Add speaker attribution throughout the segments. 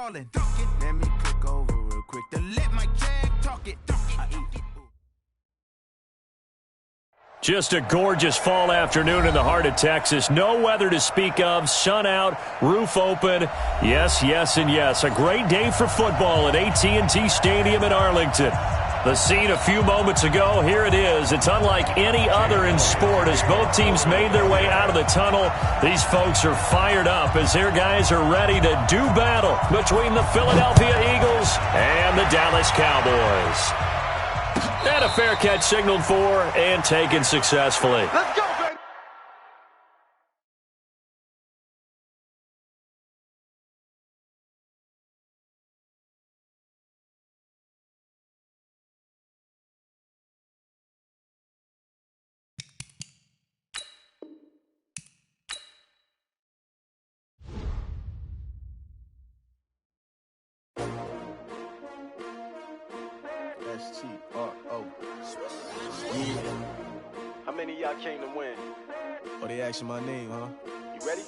Speaker 1: ballin'. Let me click over real quick to let my jag talk it. I eat it.
Speaker 2: Just a gorgeous fall afternoon in the heart of Texas. No weather to speak of. Sun out, roof open. Yes, yes, and yes. A great day for football at AT&T Stadium in Arlington. The scene a few moments ago, here it is. It's unlike any other in sport as both teams made their way out of the tunnel. These folks are fired up as their guys are ready to do battle between the Philadelphia Eagles and the Dallas Cowboys. And a fair catch signaled for and taken successfully.
Speaker 3: Let's go, baby!
Speaker 4: S-T-R-O.
Speaker 3: How many of y'all came to win?
Speaker 4: Oh, they asking my name, huh?
Speaker 3: You ready?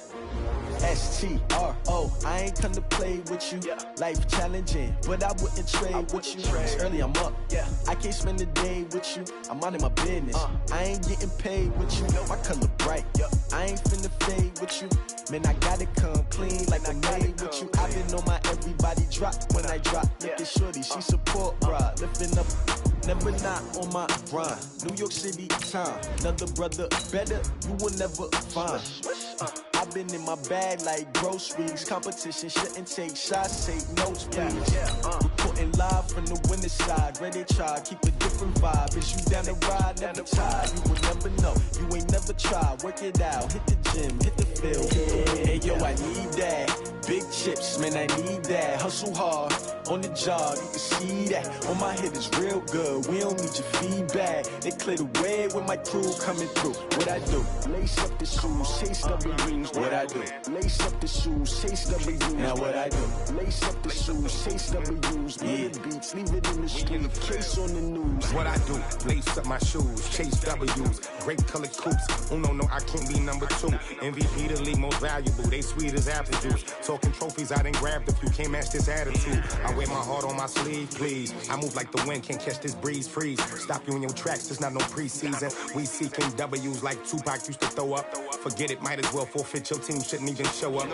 Speaker 4: S-T-R-O. I ain't come to play with you.
Speaker 3: Yeah.
Speaker 4: Life challenging, but I wouldn't trade with you. It's early, I'm up.
Speaker 3: Yeah.
Speaker 4: I can't spend the day with you. I'm minding my business. I ain't getting paid with you. My color bright.
Speaker 3: Yep.
Speaker 4: I ain't finna fade with you. Man, I gotta come clean like I'm made with you. I've been on my everybody drop when I drop. Look at shorty, she support rod. Lifting up, never not on my grind. New York City time. Another brother better, you will never find. I've been in my bag like groceries. Competition shouldn't take shots, take notes, please. Reporting live from the winter side. Ready to try, keep a different vibe. Is you down the ride, never tired. You will never know, you ain't never tried. Work it out, hit the gym, hit the field. Hey yo, I need that. Big chips, man, I need that. Hustle hard, on the job, you can see that. On my head is real good, we don't need your feedback. They clear the way with my crew coming through. What I do? Lace up the shoes, chase W's. What I do? Lace up the shoes, chase W's. Now what I do? Lace up the shoes, chase W's. Bring the beats, leave it in the street, case on the news.
Speaker 5: What I do? Lace up my shoes, chase W's. Great colored coops. Oh no, I can't be number 2. MVP the league most valuable. They sweet as apple juice. Talking trophies, I done grabbed a few. Can't match this attitude. I wear my heart on my sleeve, please. I move like the wind, can't catch this breeze. Freeze. Stop you in your tracks. There's not no preseason. We seeking W's like Tupac used to throw up. Forget it, might as well forfeit. Your team shouldn't even show up.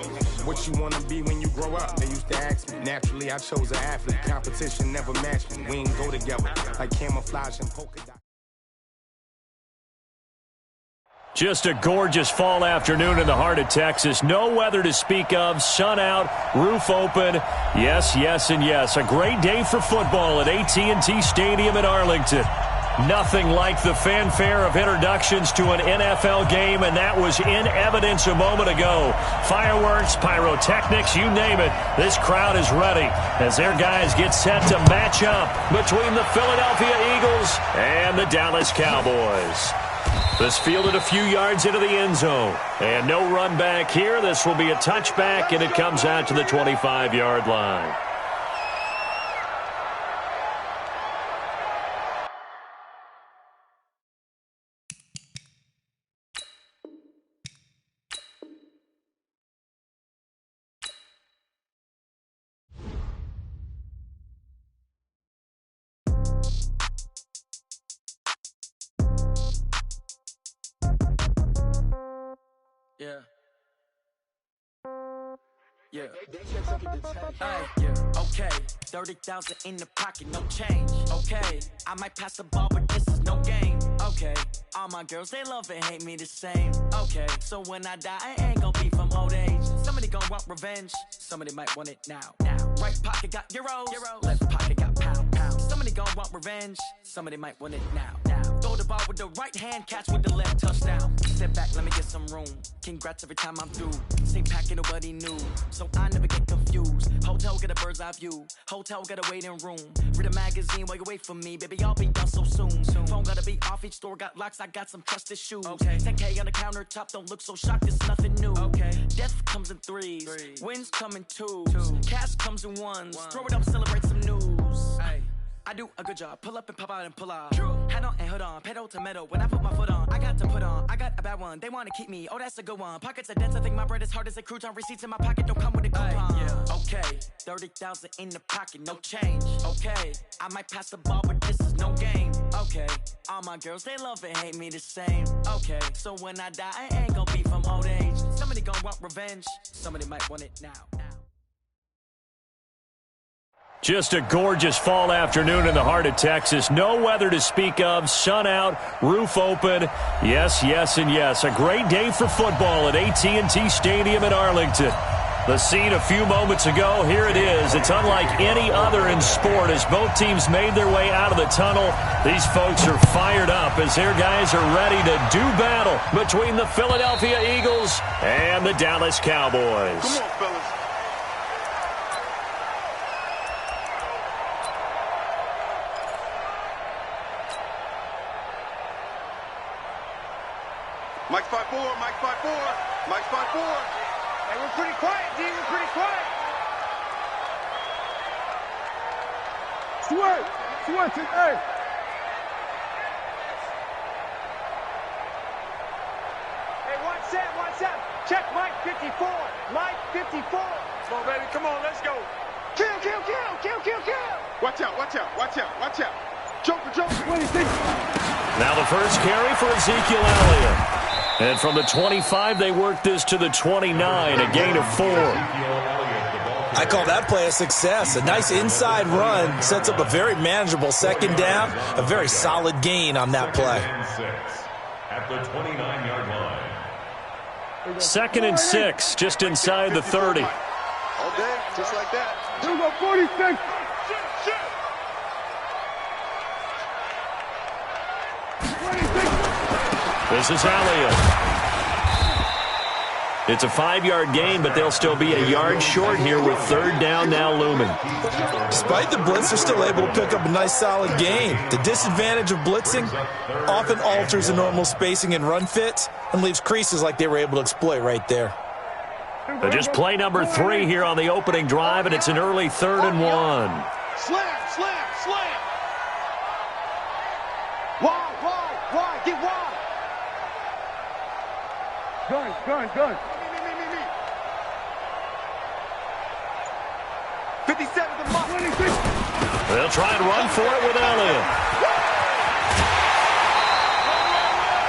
Speaker 5: What you wanna be when you grow up? They used to ask me. Naturally, I chose an athlete. Competition never matched me. We ain't go together like camouflage and polka dot.
Speaker 2: Just a gorgeous fall afternoon in the heart of Texas. No weather to speak of. Sun out, roof open. Yes, yes, and yes. A great day for football at AT&T Stadium in Arlington. Nothing like the fanfare of introductions to an NFL game, and that was in evidence a moment ago. Fireworks, pyrotechnics, you name it. This crowd is ready as their guys get set to match up between the Philadelphia Eagles and the Dallas Cowboys. This fielded a few yards into the end zone. And no run back here. This will be a touchback, and it comes out to the 25-yard line.
Speaker 6: Yeah. Okay. 30,000 in the pocket, no change. Okay. I might pass the ball, but this is no game. Okay. All my girls, they love and hate me the same. Okay. So when I die, I ain't gonna be from old age. Somebody gonna want revenge. Somebody might want it now. Right pocket got euros. Left pocket got pounds. Somebody gonna want revenge. Somebody might want it now. Throw the ball with the right hand, catch with the left, touchdown. Step back, let me get some room. Congrats every time I'm through. Same packet, nobody knew. So I never get confused. Hotel get a bird's eye view. Hotel get a waiting room. Read a magazine while you wait for me. Baby, I'll be done so soon. Phone gotta be off, each store got locks. I got some trusted shoes. Okay. 10K on the countertop, don't look so shocked, it's nothing new. Okay. Death comes in threes. Wins come in twos. Cash comes in ones. Throw it up, celebrate some news. Ay. I do a good job, pull up and pop out and pull off. Hat on and hood on, pedal to metal. When I put my foot on, I got to put on. I got a bad one, they wanna keep me. Oh, that's a good one. Pockets are dense, I think my bread is hard as a crouton. Receipts in my pocket don't come with a coupon. Okay, 30,000 in the pocket, no change. Okay, I might pass the ball, but this is no game. Okay, all my girls, they love and hate me the same. Okay, so when I die, I ain't gonna be from old age. Somebody gonna want revenge, somebody might want it now.
Speaker 2: Just a gorgeous fall afternoon in the heart of Texas. No weather to speak of. Sun out, roof open. Yes, yes, and yes. A great day for football at AT&T Stadium in Arlington. The scene a few moments ago, here it is. It's unlike any other in sport as both teams made their way out of the tunnel. These folks are fired up as their guys are ready to do battle between the Philadelphia Eagles and the Dallas Cowboys.
Speaker 3: Come on, fellas. Mike 5-4, Mike 5-4, Mike 5-4.
Speaker 7: Hey, we're pretty quiet, D. We're pretty quiet. Switch, hey. Hey, one set. Check Mike 54. Mike 54.
Speaker 3: Come on, baby. Come on, let's go.
Speaker 7: Kill.
Speaker 3: Watch out. Joker.
Speaker 7: What do you think?
Speaker 2: Now the first carry for Ezekiel Elliott. And from the 25, they work this to the 29, a gain of 4.
Speaker 8: I call that play a success. A nice inside run sets up a very manageable second down, a very solid gain on that play.
Speaker 9: At the 29-yard line.
Speaker 2: 2nd and 6, just inside the 30.
Speaker 3: All day, just like that.
Speaker 7: Here we go, 46.
Speaker 2: This is Elliott. It's a 5-yard gain, but they'll still be a yard short here with 3rd down now looming.
Speaker 8: Despite the blitz, they're still able to pick up a nice solid gain. The disadvantage of blitzing often alters the normal spacing and run fits and leaves creases like they were able to exploit right there.
Speaker 2: Just play number 3 here on the opening drive, and it's an early 3rd and 1.
Speaker 7: Slam. Wide, get wide. Gun. 57 to Mike.
Speaker 2: They'll try and run for it with Elliott.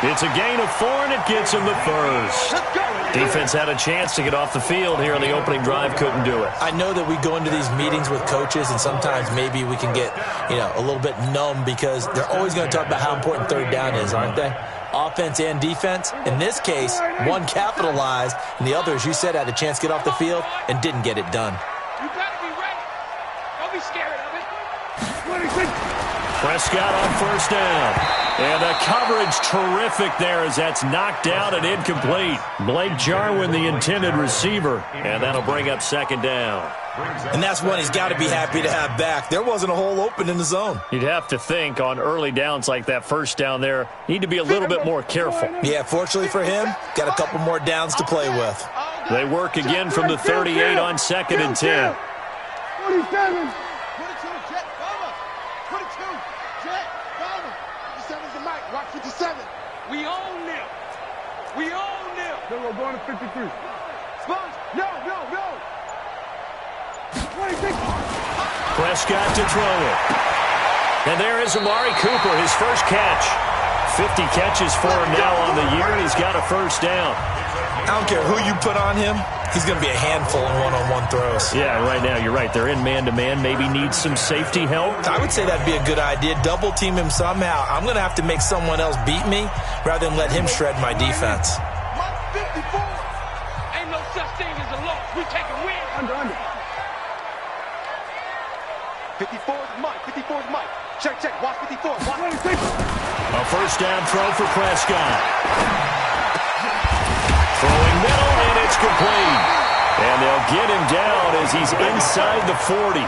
Speaker 2: It's a gain of 4, and it gets him the first. Defense had a chance to get off the field here on the opening drive, couldn't do it.
Speaker 8: I know that we go into these meetings with coaches, and sometimes maybe we can get, a little bit numb because they're always going to talk about how important 3rd down is, aren't they? Offense and defense. In this case, one capitalized, and the other, as you said, had a chance to get off the field and didn't get it done.
Speaker 7: You better be ready. Don't be scared of it.
Speaker 2: Prescott on 1st down. And the coverage terrific there as that's knocked out and incomplete. Blake Jarwin, the intended receiver. And that'll bring up 2nd down.
Speaker 8: And that's one he's got to be happy to have back. There wasn't a hole open in the zone.
Speaker 2: You'd have to think on early downs like that 1st down there, need to be a little bit more careful.
Speaker 8: Yeah, fortunately for him, got a couple more downs to play with.
Speaker 2: They work again from the 38 on 2nd and 10.
Speaker 7: 47. 57. We own them. Then we're going to 53. Sponge. No. 26.
Speaker 2: Prescott to throw it. And there is Amari Cooper, his first catch. 50 catches for him now on the year, and he's got a 1st down.
Speaker 8: I don't care who you put on him. He's going to be a handful in one-on-one throws.
Speaker 2: Yeah, right now, you're right. They're in man-to-man. Maybe needs some safety help.
Speaker 8: I would say that'd be a good idea. Double team him somehow. I'm going to have to make someone else beat me rather than let him shred my defense.
Speaker 7: Mike 54. Ain't no such thing as a loss. We take a win. Under. 54 is Mike. Check. Watch 54. Watch 26.
Speaker 2: A 1st down throw for Prescott. Throwing middle, and it's complete. And they'll get him down as he's inside the 40.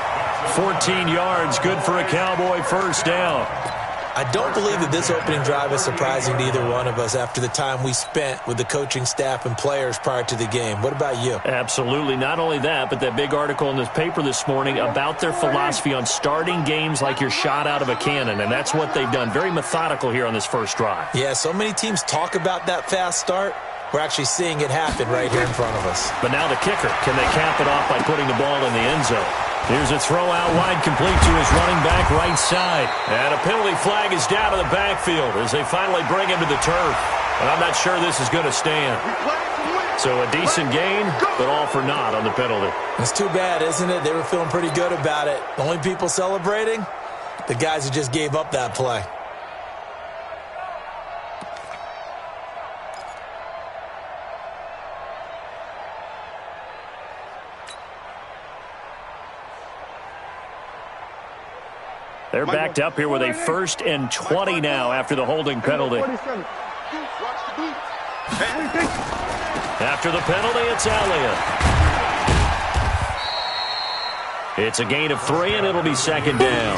Speaker 2: 14 yards, good for a Cowboy 1st down.
Speaker 8: I don't believe that this opening drive is surprising to either one of us after the time we spent with the coaching staff and players prior to the game. What about you?
Speaker 2: Absolutely. Not only that, but that big article in the paper this morning about their philosophy on starting games like you're shot out of a cannon, and that's what they've done. Very methodical here on this first drive.
Speaker 8: Yeah, so many teams talk about that fast start. we're actually seeing it happen right here in front of us.
Speaker 2: But now the kicker. Can they cap it off by putting the ball in the end zone? Here's a throw out wide, complete to his running back right side. And a penalty flag is down to the backfield as they finally bring him to the turf. And I'm not sure this is going to stand. So a decent gain, but all for naught on the penalty.
Speaker 8: It's too bad, isn't it? They were feeling pretty good about it. The only people celebrating, the guys who just gave up that play.
Speaker 2: They're backed up here with a 1st and 20 now after the holding penalty. After the penalty, it's Elliott. It's a gain of 3, and it'll be 2nd down.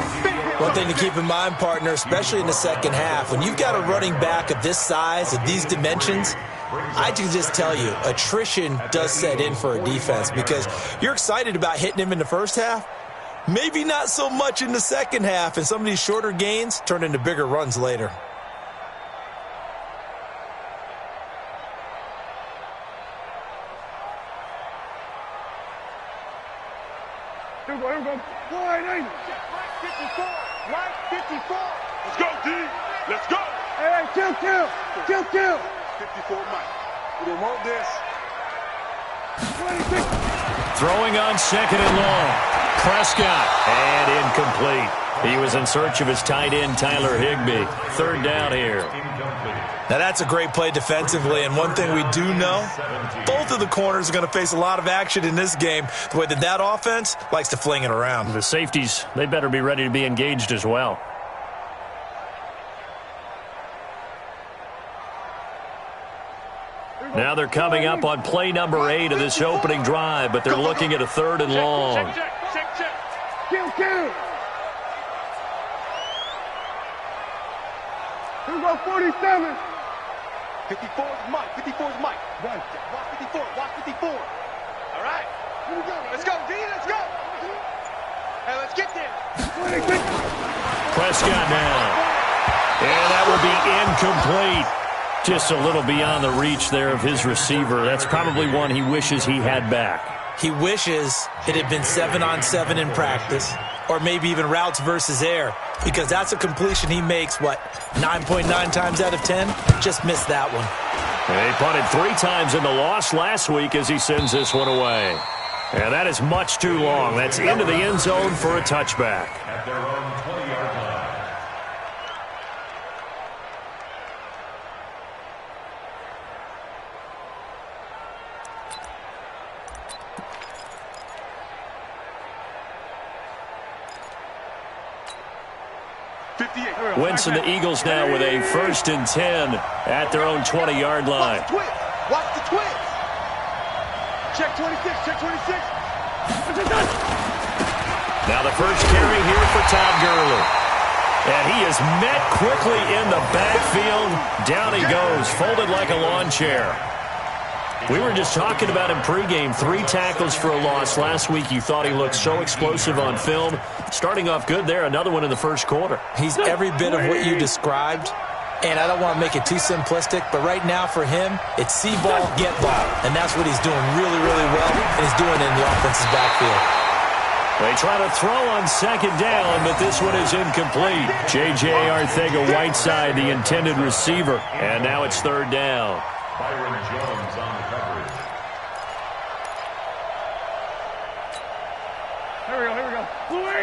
Speaker 8: One thing to keep in mind, partner, especially in the second half, when you've got a running back of this size, of these dimensions, I can just tell you, attrition does set in for a defense because you're excited about hitting him in the first half. Maybe not so much in the second half, and some of these shorter gains turn into bigger runs later.
Speaker 7: Here we go. Wide 54. Right 54.
Speaker 3: Let's go, D. Let's go.
Speaker 7: Hey, kill.
Speaker 3: 54, Mike. We don't want this.
Speaker 7: 26.
Speaker 2: Throwing on 2nd and long. Prescott, and incomplete. He was in search of his tight end, Tyler Higbee. 3rd down here.
Speaker 8: Now, that's a great play defensively, and one thing we do know, both of the corners are going to face a lot of action in this game, the way that offense likes to fling it around.
Speaker 2: The safeties, they better be ready to be engaged as well. Now they're coming up on play number 8 of this opening drive, but they're looking at a 3rd and long.
Speaker 7: Check. Kill. Here we go, 47.
Speaker 3: 54 is Mike. 54 is Mike. Watch 54. Watch 54. All right.
Speaker 7: Here we go.
Speaker 3: Let's go, D. Let's go. Hey, let's get there.
Speaker 7: 26.
Speaker 2: Prescott now. And that will be incomplete. Just a little beyond the reach there of his receiver. That's probably one he wishes he had back.
Speaker 8: He wishes it had been 7-on-7 in practice, or maybe even routes versus air, because that's a completion he makes, 9.9 times out of 10? Just missed that one.
Speaker 2: And he punted 3 times in the loss last week as he sends this one away. And that is much too long. That's into the end zone for a touchback.
Speaker 9: At their own 20-yard line.
Speaker 2: Wentz and the Eagles now with a 1st and 10 at their own 20-yard line.
Speaker 3: Watch the twist. Check 26.
Speaker 2: Now the first carry here for Todd Gurley. And he is met quickly in the backfield. Down he goes, folded like a lawn chair. We were just talking about him pregame. 3 tackles for a loss. Last week you thought he looked so explosive on film. Starting off good there, another one in the first quarter.
Speaker 8: He's every bit of what you described, and I don't want to make it too simplistic, but right now for him, it's see ball, get ball, and that's what he's doing really, really well, and he's doing it in the offense's backfield.
Speaker 2: They try to throw on 2nd down, but this one is incomplete. J.J. Arcega-Whiteside, the intended receiver, and now it's 3rd down.
Speaker 9: Byron Jones on the coverage.
Speaker 7: Here we go. Blue 80!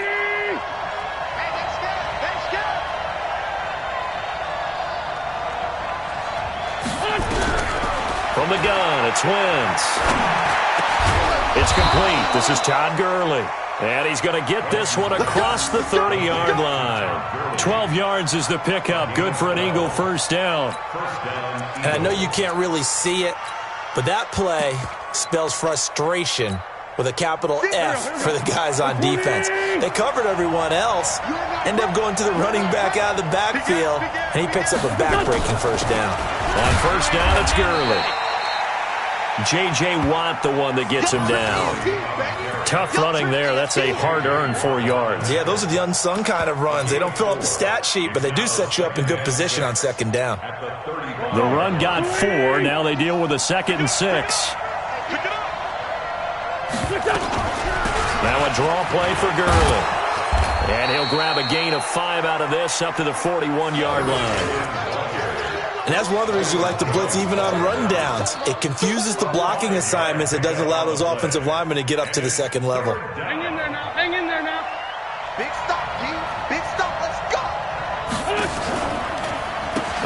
Speaker 3: Hey, let's go.
Speaker 2: From the gun, it's Wentz. It's complete. This is Todd Gurley. And he's going to get this one across the 30-yard line. 12 yards is the pickup. Good for an Eagle 1st down.
Speaker 8: And I know you can't really see it, but that play spells frustration with a capital F for the guys on defense. They covered everyone else, end up going to the running back out of the backfield, and he picks up a back-breaking 1st down.
Speaker 2: On 1st down, it's Gurley. J.J. Watt the one that gets him down. Tough running there. That's a hard-earned 4 yards.
Speaker 8: Yeah, those are the unsung kind of runs. They don't fill up the stat sheet, but they do set you up in good position on second down.
Speaker 2: The run got 4. Now they deal with a 2nd and 6. Now a draw play for Gurley. And he'll grab a gain of 5 out of this up to the 41-yard line.
Speaker 8: And that's one of the reasons you like to blitz even on rundowns. It confuses the blocking assignments. It doesn't allow those offensive linemen to get up to the second level.
Speaker 7: Hang in there now. Hang in there now.
Speaker 3: Big stop, G. Big stop. Let's go.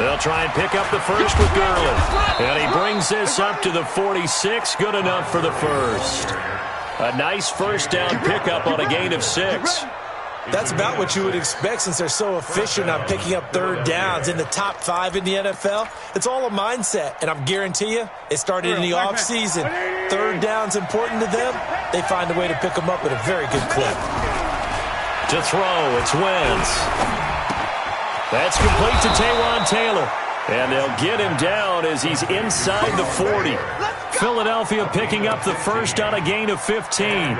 Speaker 2: They'll try and pick up the first with Gurley. And he brings this up to the 46. Good enough for the first. A nice first down pickup on a gain of 6.
Speaker 8: That's about what you would expect since they're so efficient on picking up third downs in the top 5 in the NFL. It's all a mindset, and I'm guarantee you it started in the offseason. Third down's important to them. They find a way to pick them up at a very good clip.
Speaker 2: To throw, it's Wentz. That's complete to Taywan Taylor. And they'll get him down as he's inside the 40. Philadelphia picking up the first on a gain of 15.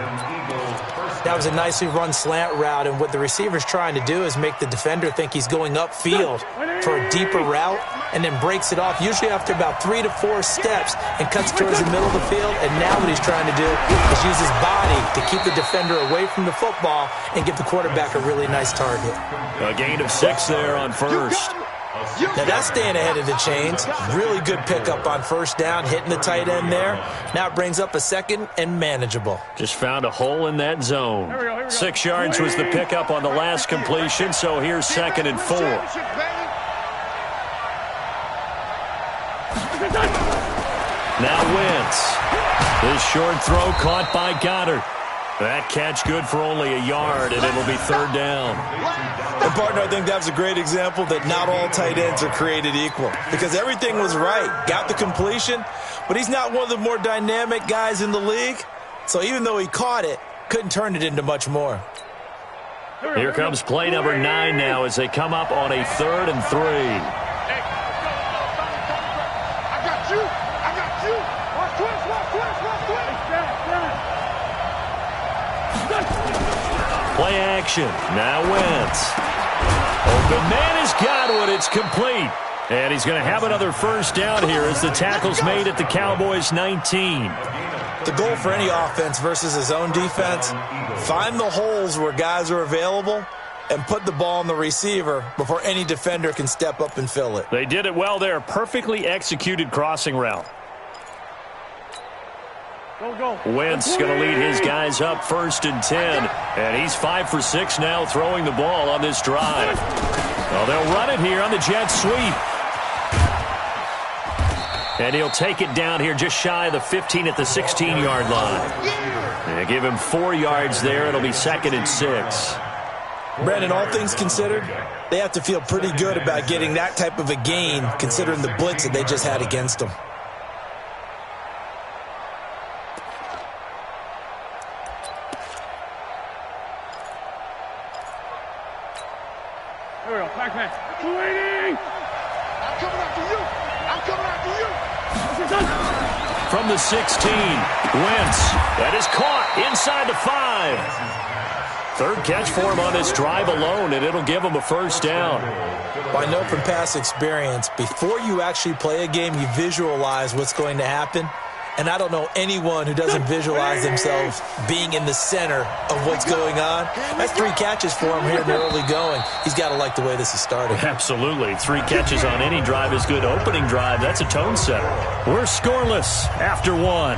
Speaker 8: That was a nicely run slant route, and what the receiver's trying to do is make the defender think he's going upfield for a deeper route and then breaks it off, usually after about 3 to 4 steps, and cuts towards the middle of the field. And now what he's trying to do is use his body to keep the defender away from the football and give the quarterback a really nice target.
Speaker 2: A gain of 6 there on first.
Speaker 8: Now that's staying ahead of the chains. Really good pickup on first down, hitting the tight end there. Now it brings up a second and manageable.
Speaker 2: Just found a hole in that zone. 6 yards was the pickup on the last completion, so here's 2nd and 4. Now Wentz. This short throw caught by Goddard. That catch good for only a yard, and it'll be third down.
Speaker 8: And, partner, I think that's a great example that not all tight ends are created equal, because everything was right. Got the completion, but he's not one of the more dynamic guys in the league. So even though he caught it, couldn't turn it into much more.
Speaker 2: Here comes play number 9 now as they come up on a 3rd and 3.
Speaker 7: I got you. I got you. Watch twist, watch twist, watch twist.
Speaker 2: Play action. Now Wentz. Open man is Godwin. It's complete. And he's going to have another first down here as the tackle's made at the Cowboys' 19.
Speaker 8: The goal for any offense versus his own defense, find the holes where guys are available and put the ball on the receiver before any defender can step up and fill it.
Speaker 2: They did it well there. Perfectly executed crossing route. Wentz going to lead his guys up 1st and 10. And he's 5 for 6 now throwing the ball on this drive. Well, they'll run it here on the jet sweep. And he'll take it down here just shy of the 15 at the 16-yard line. They give him 4 yards there. It'll be 2nd and 6.
Speaker 8: Brandon, all things considered, they have to feel pretty good about getting that type of a gain considering the blitz that they just had against them.
Speaker 7: Here we go, back man. Waiting! I'm coming after you! I'm coming after you!
Speaker 2: From the 16, Wentz. That is caught inside the 5. 3rd catch for him on this drive alone, and it'll give him a first down.
Speaker 8: Well, I know from past experience, before you actually play a game, you visualize what's going to happen. And I don't know anyone who doesn't visualize themselves being in the center of what's going on. That's 3 catches for him here in the early going. He's got to like the way this is starting.
Speaker 2: Absolutely. 3 catches on any drive is good. Opening drive, that's a tone setter. We're scoreless after 1.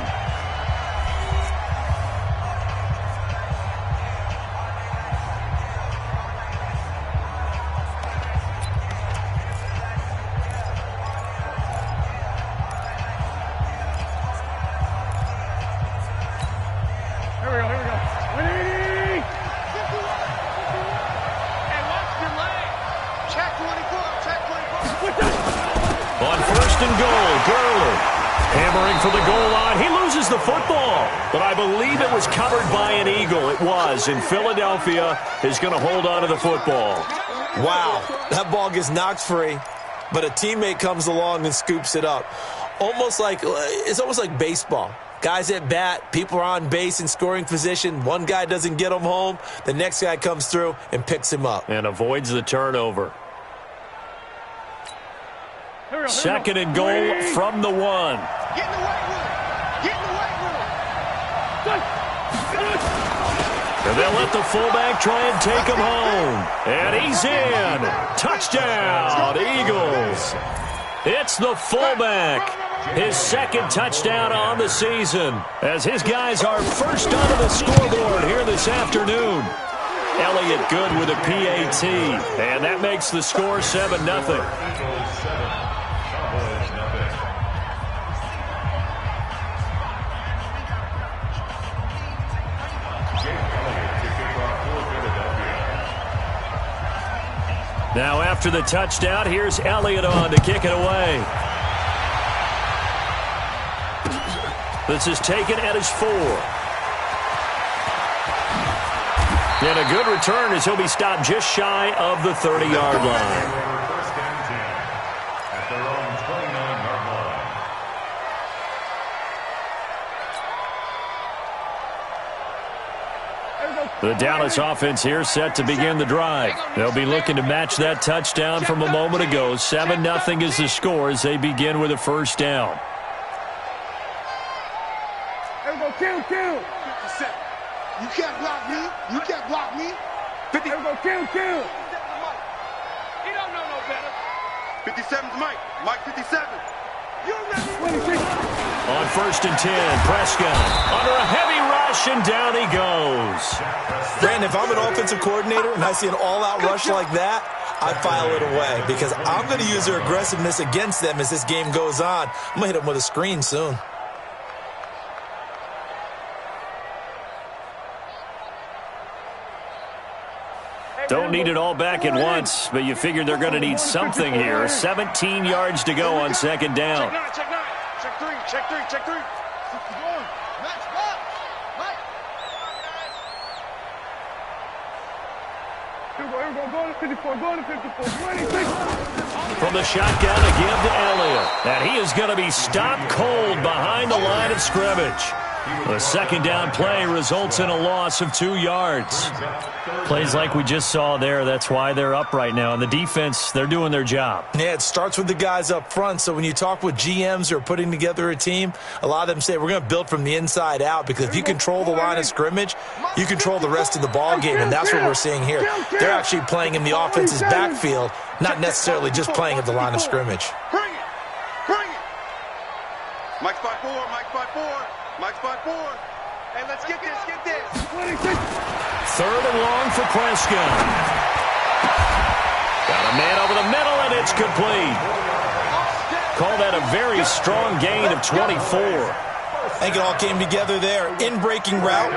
Speaker 2: For the goal line. He loses the football, but I believe it was covered by an Eagle. It was, and Philadelphia is going to hold on to the football.
Speaker 8: Wow, that ball gets knocked free, but a teammate comes along and scoops it up. almost like baseball. Guys at bat, people are on base in scoring position. One guy doesn't get him home. The next guy comes through and picks him up.
Speaker 2: And avoids the turnover. Second and goal from the 1.
Speaker 3: Get in the weight room. Get in the weight room.
Speaker 2: And they'll let the fullback try and take him home. And he's in. Touchdown, Eagles. It's the fullback. His second touchdown on the season as his guys are first onto the scoreboard here this afternoon. Elliott good with a PAT. And that makes the score 7-0. Now after the touchdown, here's Elliott on to kick it away. This is taken at his 4. And a good return as he'll be stopped just shy of the 30-yard line.
Speaker 9: First and 10 at their own 29-yard line.
Speaker 2: The Dallas offense here set to begin the drive. They'll be looking to match that touchdown from a moment ago. 7-0 is the score as they begin with a first down.
Speaker 3: Kill. 57. You can't block me. You can't block me. 50. Kill. He don't know no better. 57's Mike. Mike 57. You remember.
Speaker 2: On first and 10, Prescott under a heavy rush, and down he goes.
Speaker 8: Brandon, if I'm an offensive coordinator and I see an all-out rush like that, I file it away because I'm going to use their aggressiveness against them as this game goes on. I'm going to hit them with a screen soon.
Speaker 2: Don't need it all back at once, but you figure they're going to need something here. 17 yards to go on second down.
Speaker 3: Check 9. Check 3. Check 3. Max box. Mike.
Speaker 2: From the shotgun, a give to Elliott. And he is going to be stopped cold behind the line of scrimmage. The second down play results in a loss of 2 yards. Plays like we just saw there. That's why they're up right now. And the defense, they're doing their job.
Speaker 8: Yeah, it starts with the guys up front. So when you talk with GMs who are putting together a team, a lot of them say we're going to build from the inside out because if you control the line of scrimmage, you control the rest of the ball game. And that's what we're seeing here. They're actually playing in the offense's backfield, not necessarily just playing at the line of scrimmage.
Speaker 3: Bring it. Mike's 5-4. Mike's 5-4. Hey, let's get this.
Speaker 2: Third and long for Prescott. Got a man over the middle, and it's complete. Call that a very strong gain of 24.
Speaker 8: I think it all came together there. In-breaking route,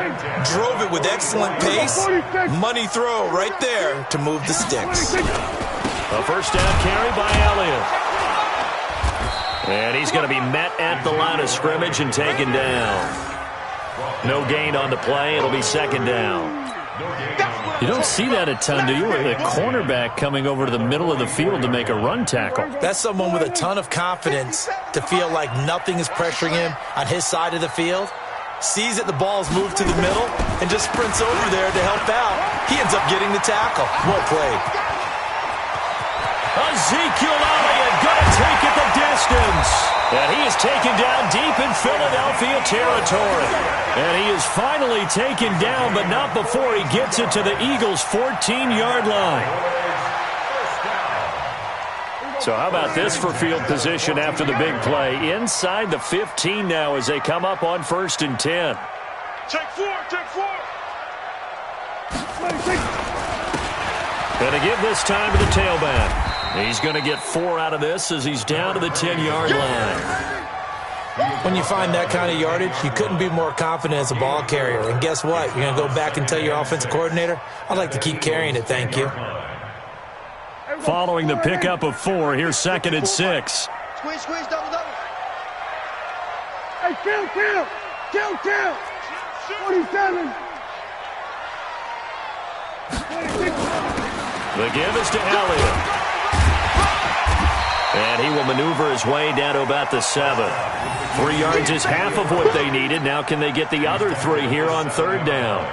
Speaker 8: drove it with excellent pace. Money throw right there to move the sticks.
Speaker 2: A first down carry by Elliott. And he's going to be met at the line of scrimmage and taken down. No gain on the play. It'll be second down. You don't see that a ton, do you? The cornerback coming over to the middle of the field to make a run tackle.
Speaker 8: That's someone with a ton of confidence to feel like nothing is pressuring him on his side of the field. Sees that the ball's moved to the middle and just sprints over there to help out. He ends up getting the tackle. Well played.
Speaker 2: Ezekiel Elliott going to take it the distance. And he is taken down deep in Philadelphia territory. And he is finally taken down, but not before he gets it to the Eagles' 14-yard line. So how about this for field position after the big play? Inside the 15 now as they come up on first and 10.
Speaker 3: Check 4.
Speaker 2: Going to give this time to the tailback. He's going to get 4 out of this as he's down to the 10-yard line.
Speaker 8: When you find that kind of yardage, you couldn't be more confident as a ball carrier. And guess what? You're going to go back and tell your offensive coordinator, I'd like to keep carrying it, thank you.
Speaker 2: Following the pickup of 4, here's second and 6.
Speaker 3: Squeeze, double.
Speaker 7: Hey, kill. 47.
Speaker 2: 26. The give is to Elliott. And he will maneuver his way down to about the 7. 3 yards is half of what they needed. Now can they get the other 3 here on 3rd down?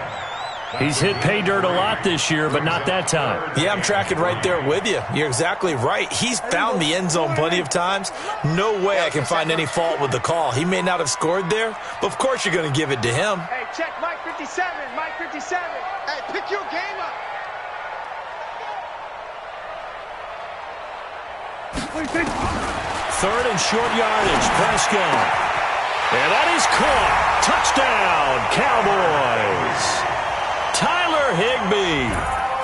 Speaker 2: He's hit pay dirt a lot this year, but not that time.
Speaker 8: Yeah, I'm tracking right there with you. You're exactly right. He's found the end zone plenty of times. No way I can find any fault with the call. He may not have scored there, but of course you're going to give it to him.
Speaker 7: Hey, check Mike 57. Mike 57.
Speaker 3: Hey, pick your game up.
Speaker 2: 3rd and short yardage. Prescott. And that is caught. Touchdown, Cowboys. Tyler Higbee,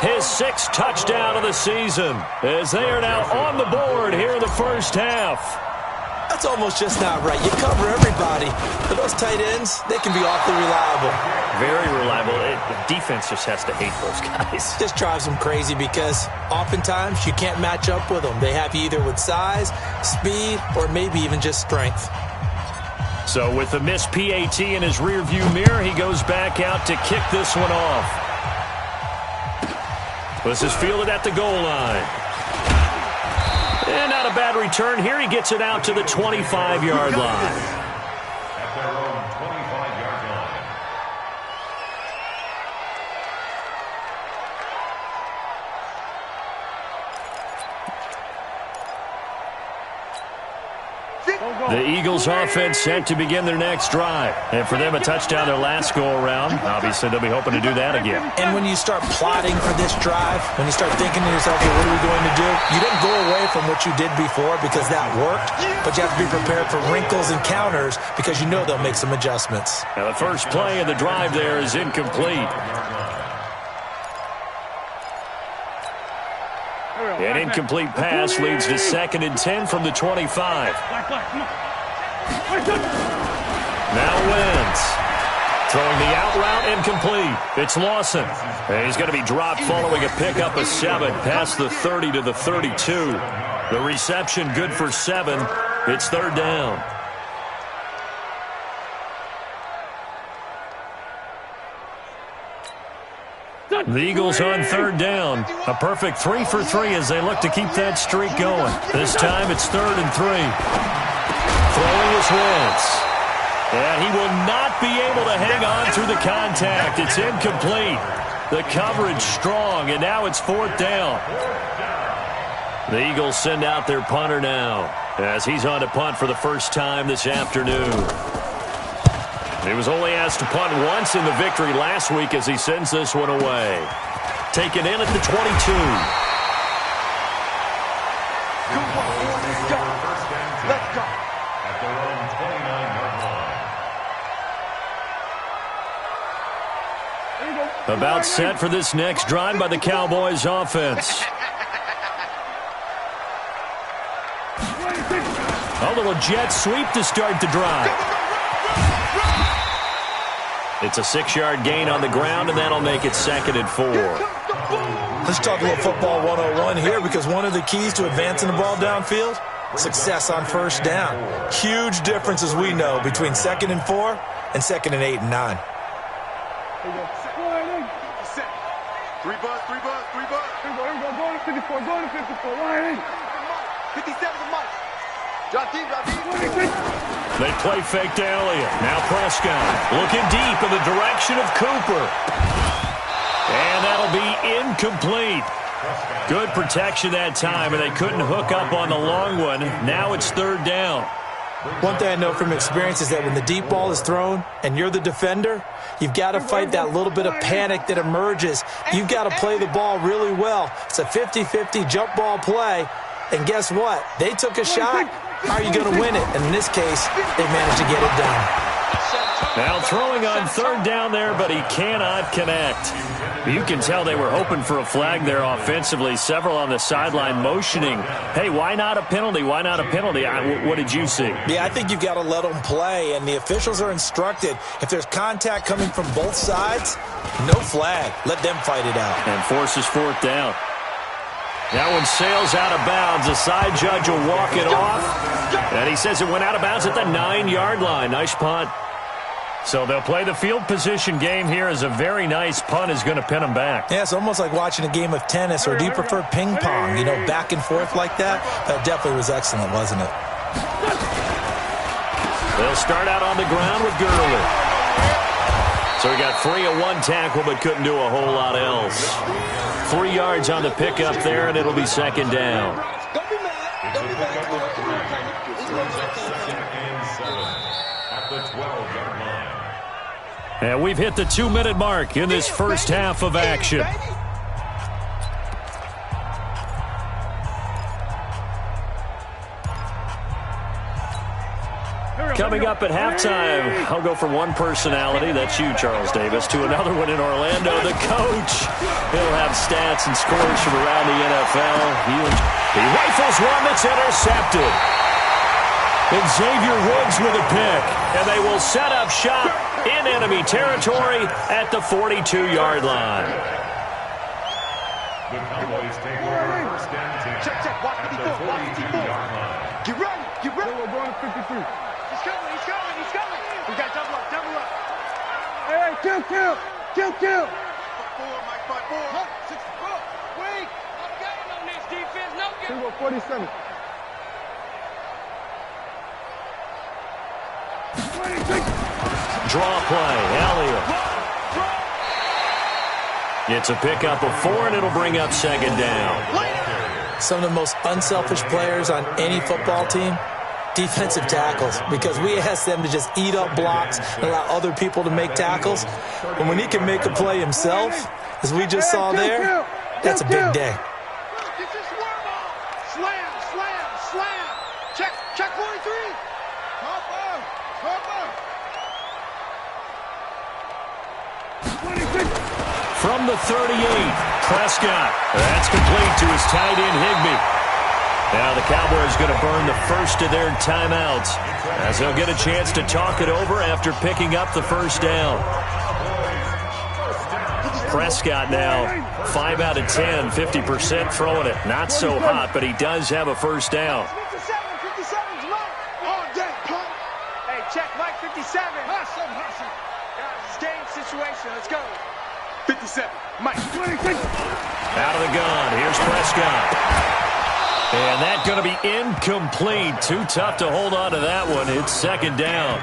Speaker 2: his 6th touchdown of the season, as they are now on the board here in the first half.
Speaker 8: That's almost just not right. You cover everybody, but those tight ends, they can be awfully reliable.
Speaker 2: Very reliable. The defense just has to hate those guys.
Speaker 8: This drives them crazy because oftentimes you can't match up with them. They have you either with size, speed, or maybe even just strength.
Speaker 2: So with the missed PAT in his rearview mirror, he goes back out to kick this one off. This is fielded at the goal line. And not a bad return here. He gets it out to the 25-yard line.
Speaker 9: At their own 25-yard line.
Speaker 2: The Eagles offense set to begin their next drive. And for them, a touchdown their last go-around. Obviously, they'll be hoping to do that again.
Speaker 8: And when you start plotting for this drive, when you start thinking to yourself, well, what are we going to do? You don't go away from what you did before because that worked, but you have to be prepared for wrinkles and counters because you know they'll make some adjustments.
Speaker 2: Now, the first play of the drive there is incomplete. An incomplete pass leads to 2nd and 10 from the 25. Now Wentz. Throwing the out route incomplete. It's Lawson. And he's going to be dropped following a pickup of 7 past the 30 to the 32. The reception good for 7. It's 3rd down. The Eagles on 3rd down. A perfect 3 for 3 as they look to keep that streak going. This time it's 3rd and 3. Throwing is Wentz. And he will not be able to hang on through the contact. It's incomplete. The coverage strong, and now it's 4th down. The Eagles send out their punter now as he's on to punt for the first time this afternoon. He was only asked to punt once in the victory last week as he sends this one away. Taken in at the 22.
Speaker 3: Let's go.
Speaker 9: At their own 29-yard line.
Speaker 2: About set for this next drive by the Cowboys offense. A little jet sweep to start the drive. It's a 6-yard gain on the ground, and that'll make it 2nd and 4.
Speaker 8: Let's talk a little football 101 here because one of the keys to advancing the ball downfield, success on 1st down. Huge difference, as we know, between 2nd and 4 and 2nd and 8 and 9.
Speaker 3: 3 buzz. Go to 54. 57 Mike. Drop deep.
Speaker 2: They play fake to Elliott. Now Prescott looking deep in the direction of Cooper. And that'll be incomplete. Good protection that time, and they couldn't hook up on the long one. Now it's 3rd down.
Speaker 8: One thing I know from experience is that when the deep ball is thrown and you're the defender, you've got to fight that little bit of panic that emerges. You've got to play the ball really well. It's a 50-50 jump ball play. And guess what? They took a shot. How are you going to win it? And in this case, they managed to get it done.
Speaker 2: Now throwing on 3rd down there, but he cannot connect. You can tell they were hoping for a flag there offensively. Several on the sideline motioning, hey, why not a penalty? Why not a penalty? What did you see?
Speaker 8: Yeah, I think you've got to let them play, and the officials are instructed. If there's contact coming from both sides, no flag. Let them fight it out.
Speaker 2: And forces 4th down. That one sails out of bounds. The side judge will walk it off. And he says it went out of bounds at the 9-yard line. Nice punt. So they'll play the field position game here as a very nice punt is going to pin them back.
Speaker 8: Yeah, it's almost like watching a game of tennis, or do you prefer ping pong? You know, back and forth like that? That definitely was excellent, wasn't it?
Speaker 2: They'll start out on the ground with Gurley. So he got free of one tackle but couldn't do a whole lot else. 3 yards on the pickup there, and it'll be second down.
Speaker 9: Don't be mad. Don't be mad. At the 12-yard line.
Speaker 2: And we've hit the 2-minute mark in this first half of action. Coming up at halftime, I'll go from one personality, that's you, Charles Davis, to another one in Orlando, the coach. He'll have stats and scores from around the NFL. He rifles one that's intercepted. And Xavier Woods with a pick. And they will set up shop in enemy territory at the 42-yard line.
Speaker 9: The Cowboys take over first and 10.
Speaker 3: Check, watch 54, watch 54. Get ready, get ready. We're going to 53. He's coming. We got double up. Hey, kill. 5-4, Mike, 5-4. 64. Wait. No game on this defense, no game. 47. 26.
Speaker 2: Draw play, Elliott. It's a pickup of 4, and it'll bring up second down.
Speaker 8: Some of the most unselfish players on any football team, defensive tackles, because we ask them to just eat up blocks and allow other people to make tackles. But when he can make a play himself, as we just saw there, that's a big day.
Speaker 3: Slam. Check 43.
Speaker 2: From the 38, Prescott. That's complete to his tight end, Higbee. Now the Cowboys going to burn the first of their timeouts as they'll get a chance to talk it over after picking up the first down. Prescott now 5 out of 10, 50% throwing it. Not so hot, but he does have a first down.
Speaker 3: 57's Mike. All day, punt. Hey, check Mike 57. Hustle. Guys, it's game situation. Let's go. 57. Mike. 26.
Speaker 2: Out of the gun. Here's Prescott. And that's going to be incomplete. Too tough to hold on to that one. It's second down.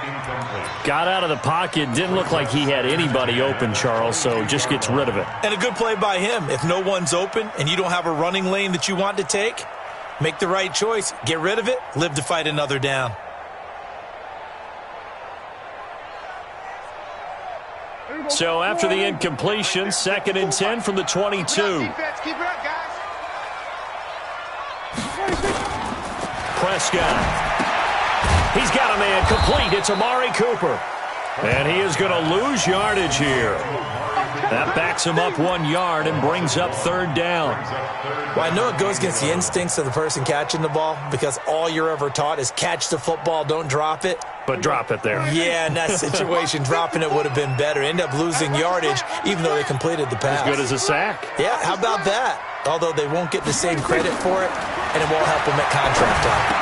Speaker 2: Got out of the pocket. Didn't look like he had anybody open, Charles, so just gets rid of it.
Speaker 8: And a good play by him. If no one's open and you don't have a running lane that you want to take, make the right choice. Get rid of it. Live to fight another down.
Speaker 2: So after the incompletion, second and 10 from the 22.
Speaker 3: Keep it up, guys.
Speaker 2: Prescott. He's got a man complete. It's Amari Cooper. And he is going to lose yardage here. That backs him up 1 yard and brings up third down.
Speaker 8: Well, I know it goes against the instincts of the person catching the ball because all you're ever taught is catch the football, don't drop it.
Speaker 2: But drop it there.
Speaker 8: Yeah, in that situation, dropping it would have been better. End up losing yardage even though they completed the pass.
Speaker 2: As good as a sack.
Speaker 8: Yeah, how about that? Although they won't get the same credit for it, and it won't help them at contract time.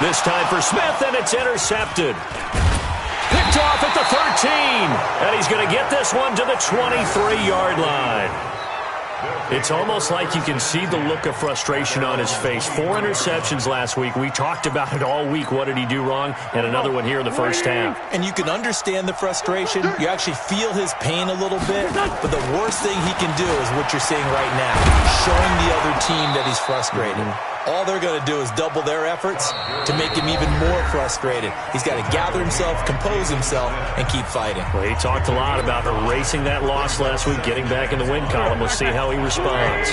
Speaker 2: This time for Smith, and it's intercepted. Picked off at the 13. And he's going to get this one to the 23-yard line. It's almost like you can see the look of frustration on his face. 4 interceptions last week. We talked about it all week. What did he do wrong? And another one here in the first half.
Speaker 8: And you can understand the frustration. You actually feel his pain a little bit. But the worst thing he can do is what you're seeing right now, showing the other team that he's frustrated. All they're going to do is double their efforts to make him even more frustrated. He's got to gather himself, compose himself, and keep fighting.
Speaker 2: Well, he talked a lot about erasing that loss last week, getting back in the win column. We'll see how he responds.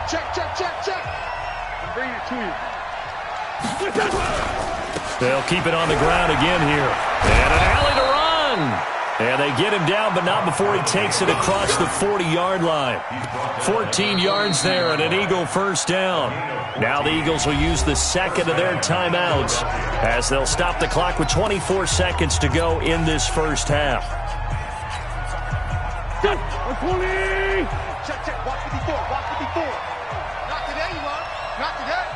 Speaker 3: Check. I'm bringing it to you.
Speaker 2: They'll keep it on the ground again here. And an alley to run. And they get him down, but not before he takes it across the 40-yard line. 14 yards there and an Eagle first down. Now the Eagles will use the second of their timeouts as they'll stop the clock with 24 seconds to go in this first half.
Speaker 3: Check. Watch 54. Not today, you are. Not today.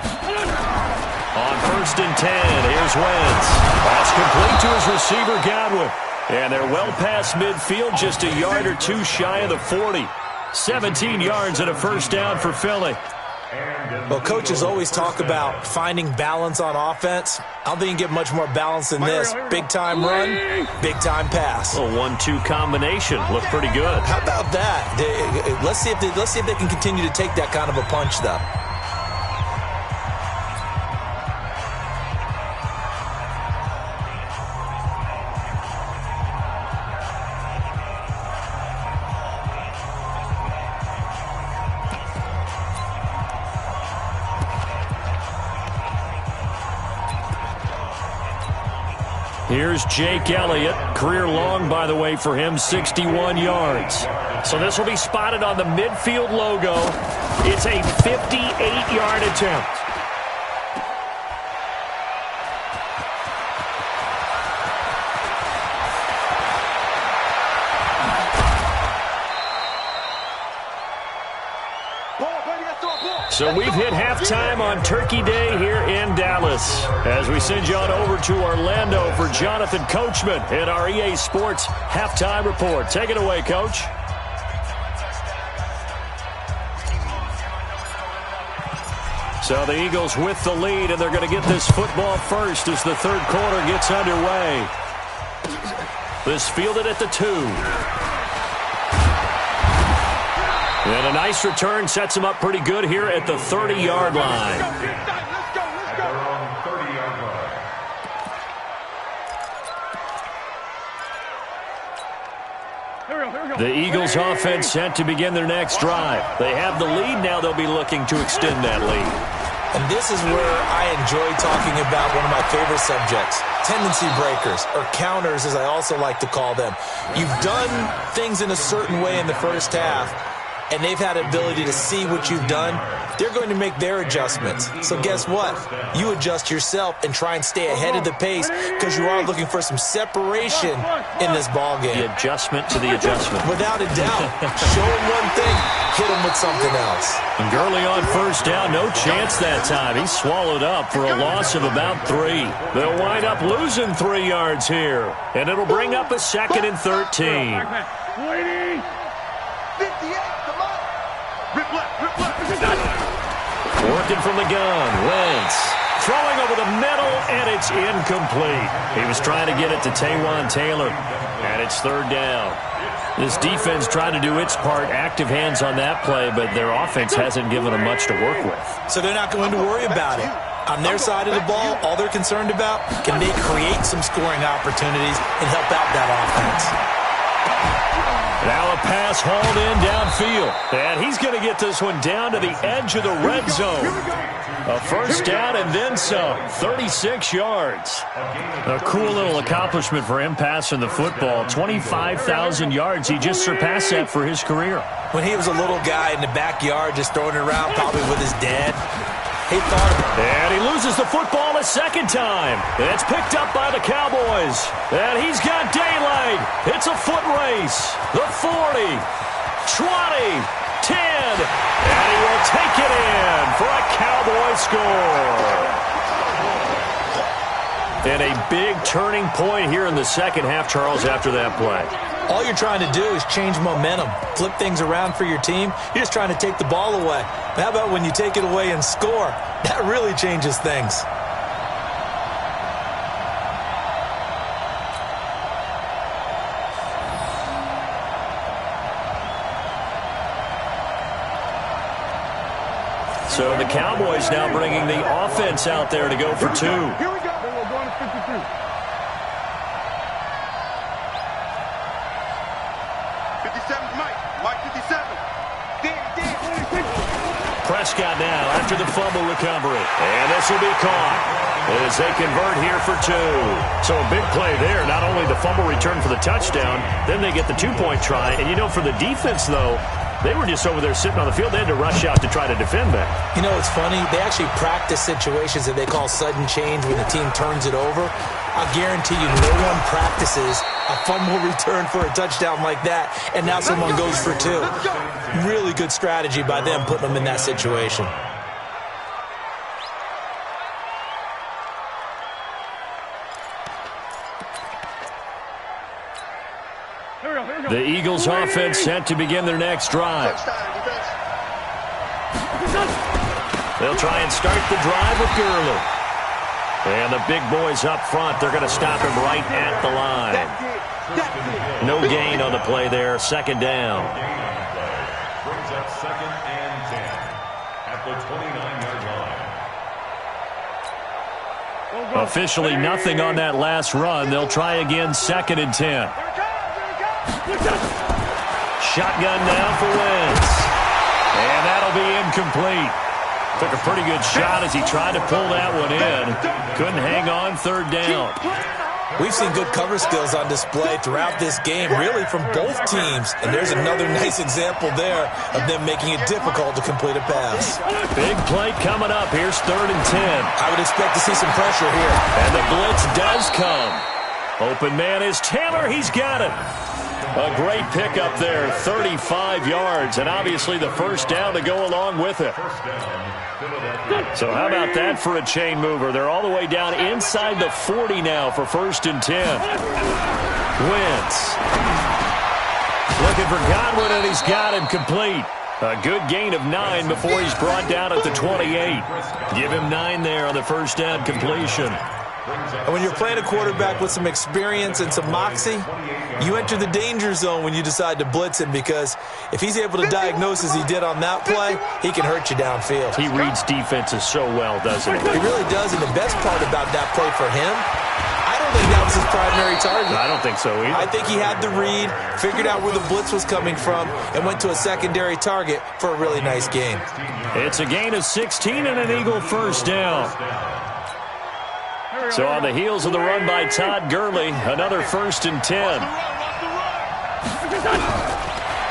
Speaker 2: On 1st and 10, here's Wentz. Pass complete to his receiver, Godwin. And they're well past midfield, just a yard or two shy of the 40. 17 yards and a first down for Philly.
Speaker 8: Well, coaches always talk about finding balance on offense. I don't think you can get much more balance than this. Big-time run, big-time pass.
Speaker 2: A 1-2 combination. Looked pretty good.
Speaker 8: How about that? Let's see if they can continue to take that kind of a punch, though.
Speaker 2: Here's Jake Elliott. Career long, by the way, for him, 61 yards. So this will be spotted on the midfield logo. It's a 58-yard attempt. So we've hit halftime on Turkey Day here in Dallas. As we send you on over to Orlando for Jonathan Coachman in our EA Sports Halftime Report. Take it away, Coach. So the Eagles with the lead, and they're going to get this football first as the third quarter gets underway. This fielded at the 2. And a nice return sets him up pretty good here at the 30-yard line.
Speaker 9: At their own 30-yard line.
Speaker 2: The Eagles offense set to begin their next drive. They have the lead now. They'll be looking to extend that lead.
Speaker 8: And this is where I enjoy talking about one of my favorite subjects, tendency breakers, or counters as I also like to call them. You've done things in a certain way in the first half, and they've had the ability to see what you've done. They're going to make their adjustments. So guess what? You adjust yourself and try and stay ahead of the pace because you are looking for some separation in this ballgame.
Speaker 2: The adjustment to the adjustment.
Speaker 8: Without a doubt. Show them one thing, hit them with something else.
Speaker 2: And Gurley on first down, no chance that time. He's swallowed up for a loss of about 3. They'll wind up losing 3 yards here. And it'll bring up a 2nd and 13.
Speaker 3: 58, come on. Rip left, rip left.
Speaker 2: Working from the gun, Wentz. Throwing over the middle, and it's incomplete. He was trying to get it to Taywan Taylor, and it's 3rd down. This defense tried to do its part, active hands on that play, but their offense hasn't given them much to work with.
Speaker 8: So they're not going to worry about it. On their side of the ball, all they're concerned about, can they create some scoring opportunities and help out that offense?
Speaker 2: Now a pass hauled in downfield. And he's going to get this one down to the edge of the red zone. A first down and then some. 36 yards. A cool little accomplishment for him passing the football. 25,000 yards. He just surpassed that for his career.
Speaker 8: When he was a little guy in the backyard just throwing it around probably with his dad, he thought of it.
Speaker 2: And he loses the football a second time. And it's picked up by the Cowboys. And he's got daylight. It's a foot race. The 40, 20, 10. And he will take it in for a Cowboy score. And a big turning point here in the second half, Charles, after that play.
Speaker 8: All you're trying to do is change momentum, flip things around for your team. You're just trying to take the ball away. How about when you take it away and score? That really changes things.
Speaker 2: So the Cowboys now bringing the offense out there to go for 2.
Speaker 3: Here we go. We're going to 52.
Speaker 2: Prescott now after the fumble recovery. And this will be caught as they convert here for 2. So a big play there. Not only the fumble return for the touchdown, then they get the 2-point try. And, you know, for the defense, though, they were just over there sitting on the field. They had to rush out to try to defend that.
Speaker 8: You know, it's funny. They actually practice situations that they call sudden change when the team turns it over. I'll guarantee you no one practices a fumble return for a touchdown like that, and now someone goes for 2. Really good strategy by them putting them in that situation.
Speaker 2: The Eagles offense set to begin their next drive. They'll try and start the drive with Gurley. And the big boys up front, they're going to stop him right at the line. No gain on the play there, second down.
Speaker 9: Brings up 2nd and 10 at the 29-yard line.
Speaker 2: Officially nothing on that last run. They'll try again, 2nd and 10. Shotgun now for Wentz. And that'll be incomplete. Took a pretty good shot as he tried to pull that one in. Couldn't hang on, 3rd down.
Speaker 8: We've seen good cover skills on display throughout this game, really from both teams. And there's another nice example there of them making it difficult to complete a pass.
Speaker 2: Big play coming up. Here's 3rd and 10.
Speaker 8: I would expect to see some pressure here.
Speaker 2: And the blitz does come. Open man is Taylor. He's got it. A great pickup there, 35 yards, and obviously the first down to go along with it. So how about that for a chain mover? They're all the way down inside the 40 now for 1st and 10. Wentz. Looking for Godwin, and he's got him complete. A good gain of 9 before he's brought down at the 28. Give him 9 there on the first down completion.
Speaker 8: And when you're playing a quarterback with some experience and some moxie, you enter the danger zone when you decide to blitz him, because if he's able to diagnose as he did on that play, he can hurt you downfield.
Speaker 2: He reads defenses so well, doesn't he?
Speaker 8: He really does, and the best part about that play for him, I don't think that was his primary target.
Speaker 2: I don't think so either.
Speaker 8: I think he had the read, figured out where the blitz was coming from, and went to a secondary target for a really nice gain.
Speaker 2: It's a gain of 16 and an Eagle first down. So on the heels of the run by Todd Gurley, another 1st and 10.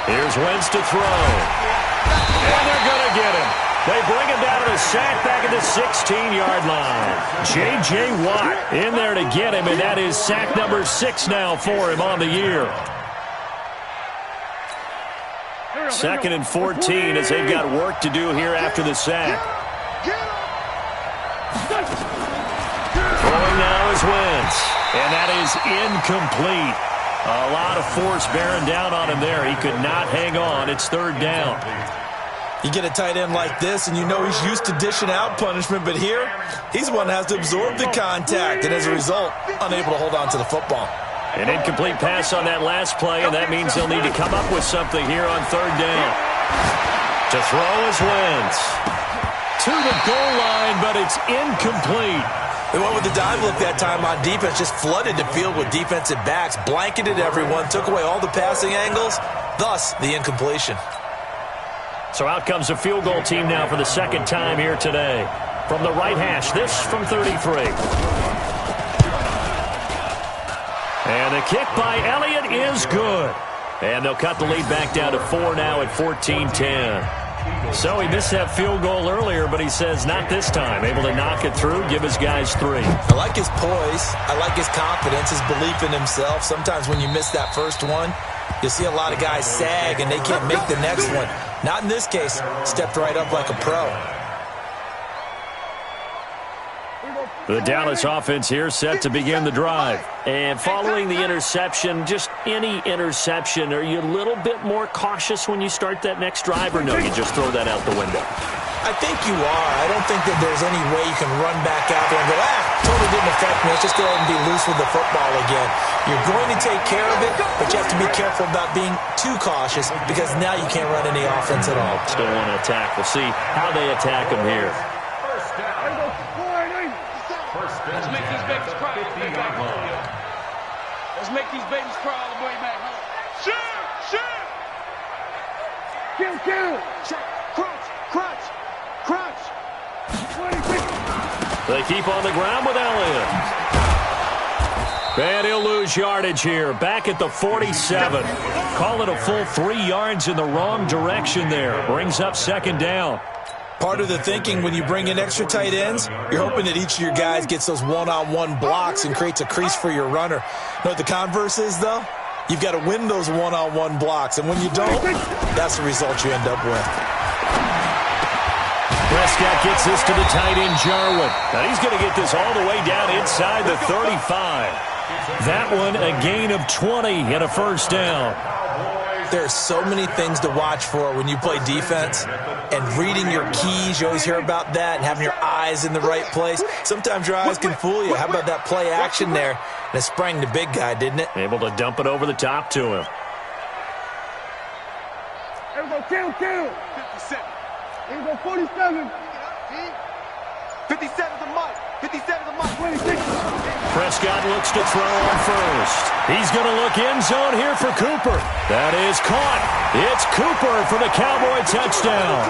Speaker 2: Here's Wentz to throw. And they're going to get him. They bring him down to the sack back at the 16-yard line. J.J. Watt in there to get him, and that is sack number 6 now for him on the year. 2nd and 14 as they've got work to do here after the sack. Throwing now is Wentz, and that is incomplete. A lot of force bearing down on him there. He could not hang on. It's 3rd down.
Speaker 8: You get a tight end like this, and you know he's used to dishing out punishment, but here, he's the one that has to absorb the contact, and as a result, unable to hold on to the football.
Speaker 2: An incomplete pass on that last play, and that means they'll need to come up with something here on 3rd down. To throw is Wentz. To the goal line, but it's incomplete.
Speaker 8: They went with the dive look that time on defense, just flooded the field with defensive backs, blanketed everyone, took away all the passing angles, thus the incompletion.
Speaker 2: So out comes the field goal team now for the 2nd time here today. From the right hash, this from 33. And the kick by Elliott is good. And they'll cut the lead back down to 4 now at 14-10. So he missed that field goal earlier, but he says not this time. Able to knock it through, give his guys 3.
Speaker 8: I like his poise. I like his confidence, his belief in himself. Sometimes when you miss that first one, you see a lot of guys sag and they can't make the next one. Not in this case. Stepped right up like a pro.
Speaker 2: The Dallas offense here set to begin the drive. And following the interception, just any interception, are you a little bit more cautious when you start that next drive, or no, you just throw that out the window?
Speaker 8: I think you are. I don't think that there's any way you can run back out there and go, totally didn't affect me. Let's just go ahead and be loose with the football again. You're going to take care of it, but you have to be careful about being too cautious, because now you can't run any offense at all.
Speaker 2: Still want to attack. We'll see how they attack him here.
Speaker 3: Let's make these babies cry all the way back home. Let's make these babies cry all the way back home. Shoot! Kill! Check! Crunch!
Speaker 2: They keep on the ground with Elliott. And he'll lose yardage here. Back at the 47. Call it a full 3 yards in the wrong direction there. Brings up 2nd down.
Speaker 8: Part of the thinking when you bring in extra tight ends, you're hoping that each of your guys gets those one-on-one blocks and creates a crease for your runner. You know what the converse is, though? You've got to win those one-on-one blocks, and when you don't, that's the result you end up with.
Speaker 2: Prescott gets this to the tight end, Jarwin. Now he's going to get this all the way down inside the 35. That one a gain of 20 and a first down.
Speaker 8: there are so many things to watch for when you play defense, and reading your keys, you always hear about that, and having your eyes in the right place. Sometimes your eyes can fool you. How about that play action there? And it sprang the big guy, didn't it?
Speaker 2: Able to dump it over the top to him.
Speaker 3: Here we go, kill.
Speaker 7: 57.
Speaker 3: Here we go, 47.
Speaker 7: 57 to Mike. 57 to Mike.
Speaker 3: 26.
Speaker 2: Prescott looks to throw on first. He's going to look end zone here for Cooper. That is caught. It's Cooper for the Cowboy touchdown.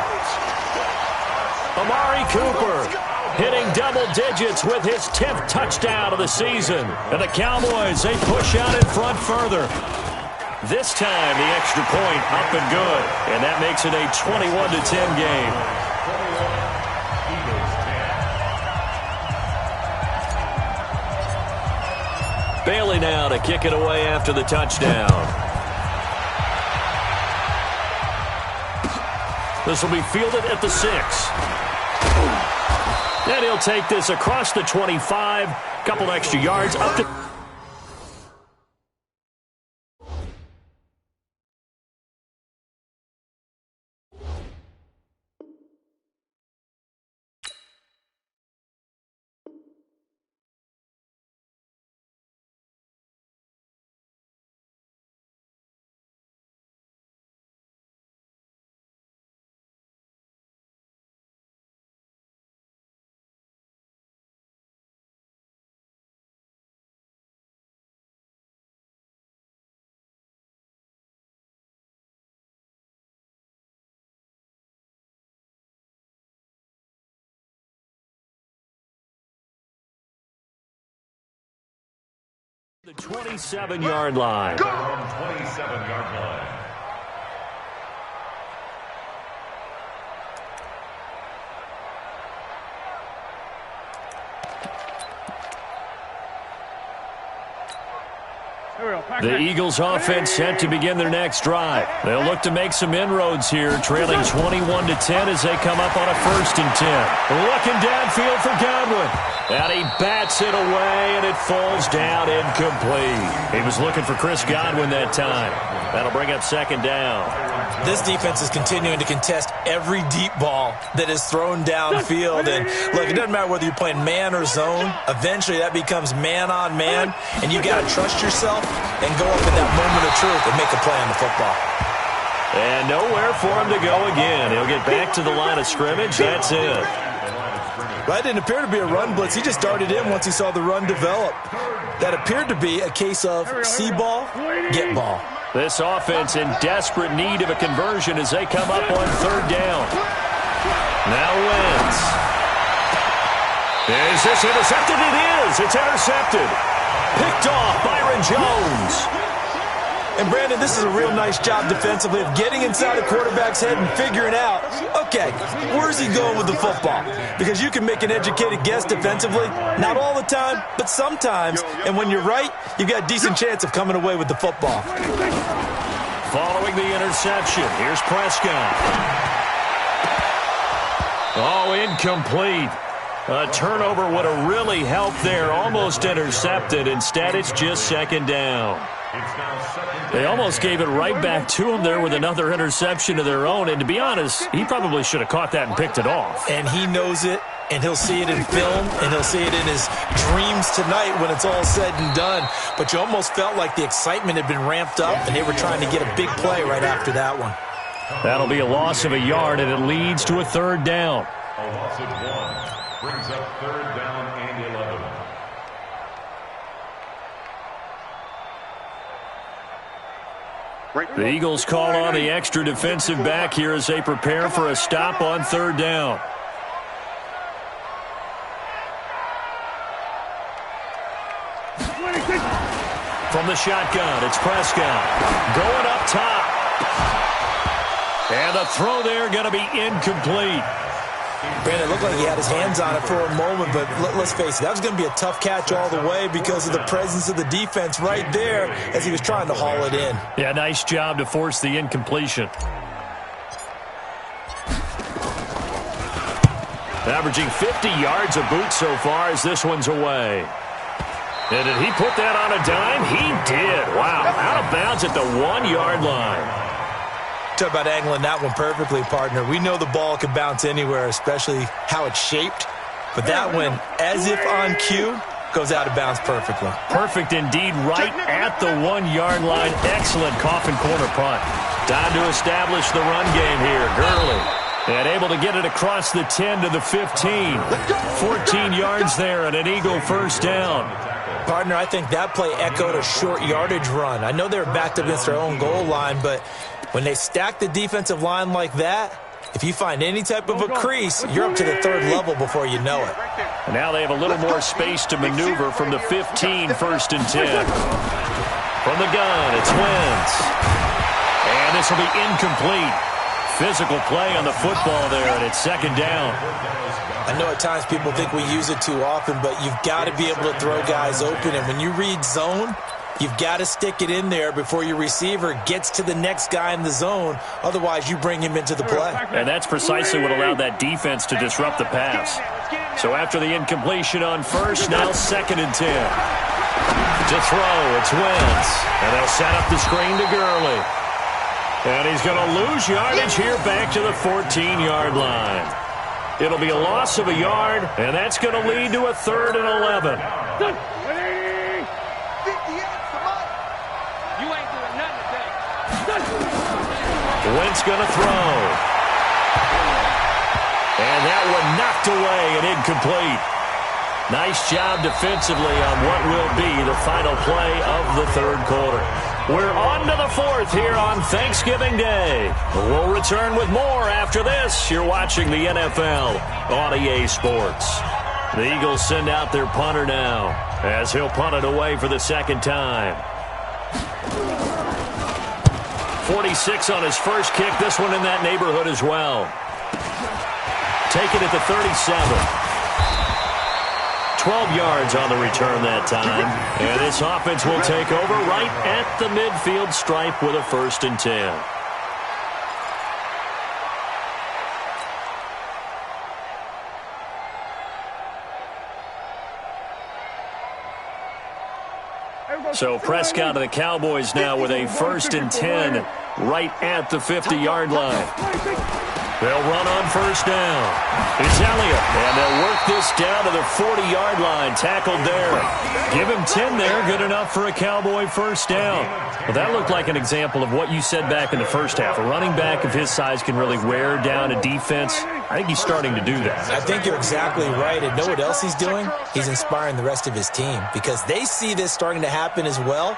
Speaker 2: Amari Cooper hitting double digits with his 10th touchdown of the season. And the Cowboys, they push out in front further. This time, the extra point up and good. And that makes it a 21-10 game. Bailey now to kick it away after the touchdown. This will be fielded at the 6. And he'll take this across the 25. Couple extra yards up to... The 27-yard line.
Speaker 9: 27-yard line.
Speaker 2: The Eagles offense set to begin their next drive. They'll look to make some inroads here, trailing 21-10 as they come up on a 1st and 10. Looking downfield for Godwin. And he bats it away, and it falls down incomplete. He was looking for Chris Godwin that time. That'll bring up 2nd down.
Speaker 8: This defense is continuing to contest every deep ball that is thrown downfield. And, look, it doesn't matter whether you're playing man or zone. Eventually, that becomes man-on-man, and you got to trust yourself and go up in that moment of truth and make a play on the football.
Speaker 2: And nowhere for him to go again. He'll get back to the line of scrimmage. That's it.
Speaker 8: That didn't appear to be a run blitz. He just darted in once he saw the run develop. That appeared to be a case of see ball, get ball.
Speaker 2: This offense in desperate need of a conversion as they come up on 3rd down. Now Wentz. Is this intercepted? It is. It's intercepted. Picked off Byron Jones.
Speaker 8: And, Brandon, this is a real nice job defensively of getting inside a quarterback's head and figuring out, okay, where's he going with the football? Because you can make an educated guess defensively, not all the time, but sometimes. And when you're right, you've got a decent chance of coming away with the football.
Speaker 2: Following the interception, here's Prescott. Oh, incomplete. A turnover would have really helped there. Almost intercepted. Instead, it's just 2nd down. They almost gave it right back to him there with another interception of their own. And to be honest, he probably should have caught that and picked it off.
Speaker 8: And he knows it, and he'll see it in film, and he'll see it in his dreams tonight when it's all said and done. But you almost felt like the excitement had been ramped up, and they were trying to get a big play right after that one.
Speaker 2: That'll be a loss of a yard, and it leads to a 3rd down.
Speaker 9: A loss of 1 brings up 3rd down and 11.
Speaker 2: The Eagles call on the extra defensive back here as they prepare for a stop on 3rd down. From the shotgun, it's Prescott. Going up top. And the throw there going to be incomplete.
Speaker 8: Brandon, it looked like he had his hands on it for a moment, but let's face it, that was going to be a tough catch all the way because of the presence of the defense right there as he was trying to haul it in.
Speaker 2: Yeah, nice job to force the incompletion. Averaging 50 yards a boot so far as this one's away. And did he put that on a dime? He did. Wow, out of bounds at the 1-yard line.
Speaker 8: Talk about angling that one perfectly, partner. We know the ball can bounce anywhere, especially how it's shaped. But that one, as if on cue, goes out of bounds perfectly.
Speaker 2: Perfect indeed, right at the 1-yard line. Excellent coffin corner punt. Time to establish the run game here. Gurley, and able to get it across the 10 to the 15. 14 yards there and an Eagle first down.
Speaker 8: Partner, I think that play echoed a short yardage run. I know they were backed up against their own goal line, but when they stack the defensive line like that, if you find any type of a crease, you're up to the 3rd level before you know it.
Speaker 2: And now they have a little more space to maneuver from the 15, 1st and 10. From the gun, it's Wentz. And this will be incomplete. Physical play on the football there, and it's 2nd down.
Speaker 8: I know at times people think we use it too often, but you've got to be able to throw guys open. And when you read zone, you've got to stick it in there before your receiver gets to the next guy in the zone. Otherwise, you bring him into the play.
Speaker 2: And that's precisely what allowed that defense to disrupt the pass. So after the incompletion on 1st, now 2nd and 10. To throw, it's Wentz. And they'll set up the screen to Gurley. And he's going to lose yardage here back to the 14-yard line. It'll be a loss of a yard, and that's going to lead to a 3rd and 11. Wentz going to throw. And that one knocked away and incomplete. Nice job defensively on what will be the final play of the 3rd quarter. We're on to the 4th here on Thanksgiving Day. We'll return with more after this. You're watching the NFL on EA Sports. The Eagles send out their punter now as he'll punt it away for the 2nd time. 46 on his first kick. This one in that neighborhood as well. Take it at the 37. 12 yards on the return that time. And this offense will take over right at the midfield stripe with a 1st and 10. So Prescott and the Cowboys now with a 1st and 10 right at the 50-yard line. They'll run on 1st down. It's Elliott, and they'll work this down to the 40-yard line. Tackled there. Give him 10 there. Good enough for a Cowboy 1st down. Well, that looked like an example of what you said back in the 1st half. A running back of his size can really wear down a defense. I think he's starting to do that.
Speaker 8: I think you're exactly right. And know what else he's doing? He's inspiring the rest of his team because they see this starting to happen as well.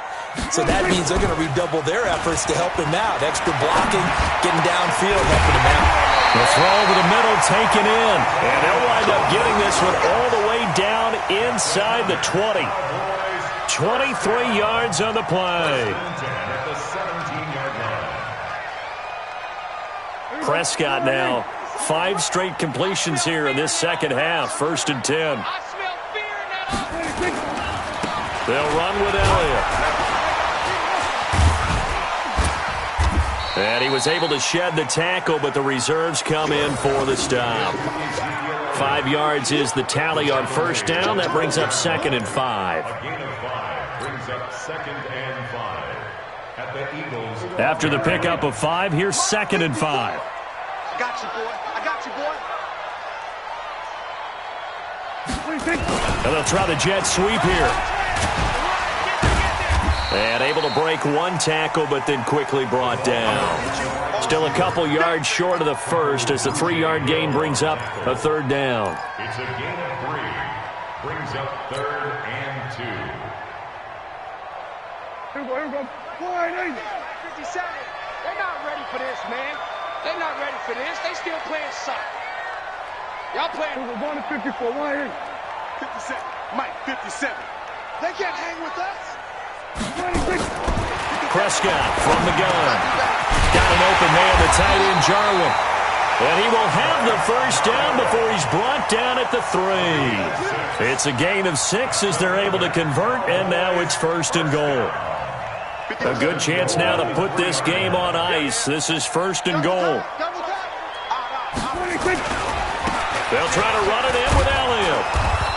Speaker 8: So that means they're going to redouble their efforts to help him out. Extra blocking, getting downfield, helping him out.
Speaker 2: The throw over the middle taken in. And they'll wind up getting this one all the way down inside the 20. 23 yards on the play. Prescott now 5 straight completions here in this 2nd half. 1st and 10. They'll run with Elliott. And he was able to shed the tackle, but the reserves come in for the stop. 5 yards is the tally on 1st down. That brings up 2nd and 5.
Speaker 9: Brings up 2nd and 5. At the Eagles.
Speaker 2: After the pickup of 5, here's 2nd and 5.
Speaker 3: I got you, boy. I got you, boy.
Speaker 2: And they'll try the jet sweep here. And able to break one tackle, but then quickly brought down. Still a couple yards short of the 1st as the 3-yard gain brings up a 3rd down.
Speaker 9: It's a gain of 3. Brings up 3rd and 2.
Speaker 3: Here we go. 57. They're not ready for this, man. They're not ready for this. They still playing soccer. Y'all playing. We're going to 54. 57. Mike, 57. They can't hang with us.
Speaker 2: Prescott from the gun. Got an open man, the tight end, Jarwin. And he will have the 1st down before he's brought down at the 3. It's a gain of 6 as they're able to convert, and now it's 1st and goal. A good chance now to put this game on ice. This is 1st and goal. They'll try to run it in with Elliott.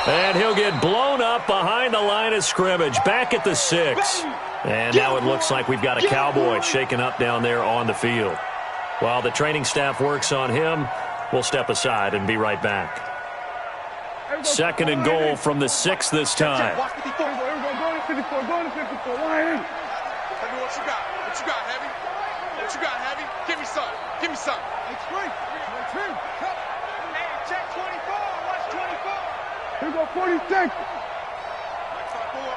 Speaker 2: And he'll get blown up behind the line of scrimmage, back at the 6. And now it looks like we've got a Cowboy shaken up down there on the field. While the training staff works on him, we'll step aside and be right back. 2nd and goal from the 6 this time.
Speaker 3: Go to 54, go to 54, line in. Tell me what you got. What you got, Heavy? What you got, Heavy? Give me some. Give me some. It's great. Hey, check 24. Watch 24. Here go 46.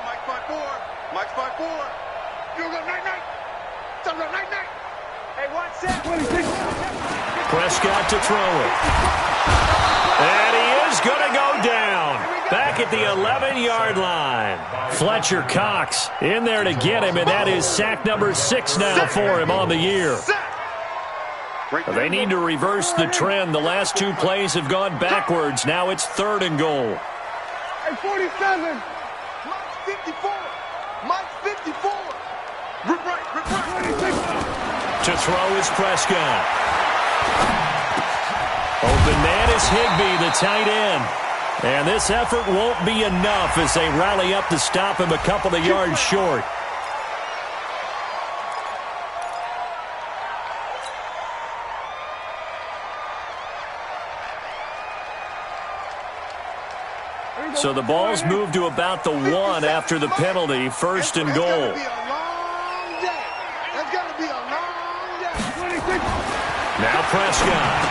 Speaker 3: Mike 5-4. Mike 5-4. You go night-night. Tell me night-night. Hey, watch that. 26.
Speaker 2: Prescott to throw it. And he is going to go down. Back at the 11-yard line. Fletcher Cox in there to get him, and that is sack number 6 now for him on the year. They need to reverse the trend. The last 2 plays have gone backwards. Now it's 3rd and goal.
Speaker 3: Hey, 47. Mike 54. Mike 54. Rip right. 26.
Speaker 2: To throw is Prescott. Open man is Higbee, the tight end. And this effort won't be enough as they rally up to stop him a couple of yards short. So the ball's moved to about the 1 after the penalty. 1st and goal. Now Prescott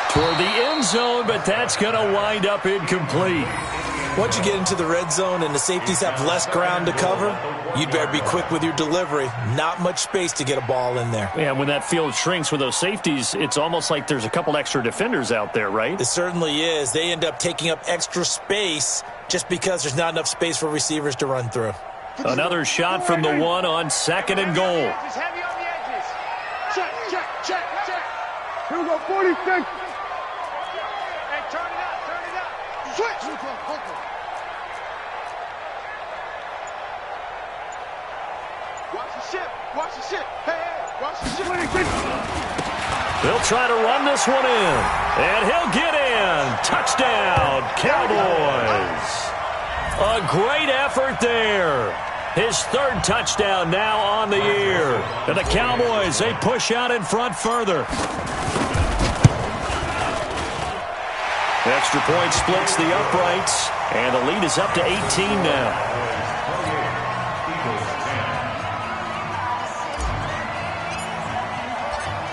Speaker 2: toward the end zone, but that's going to wind up incomplete.
Speaker 8: Once you get into the red zone and the safeties have less ground to cover, you'd better be quick with your delivery. Not much space to get a ball in there.
Speaker 2: Yeah, when that field shrinks with those safeties, it's almost like there's a couple extra defenders out there, right?
Speaker 8: It certainly is. They end up taking up extra space just because there's not enough space for receivers to run through.
Speaker 2: Another shot from the 1 on 2nd and goal.
Speaker 3: Heavy on the edges. Check. Here we go, 46. Hey, turn it up. Switch. Watch the ship. Hey, watch the ship.
Speaker 2: They'll try to run this one in. And he'll get in. Touchdown, Cowboys. A great effort there. His 3rd touchdown now on the year. And the Cowboys, they push out in front further. Extra point splits the uprights. And the lead is up to 18 now.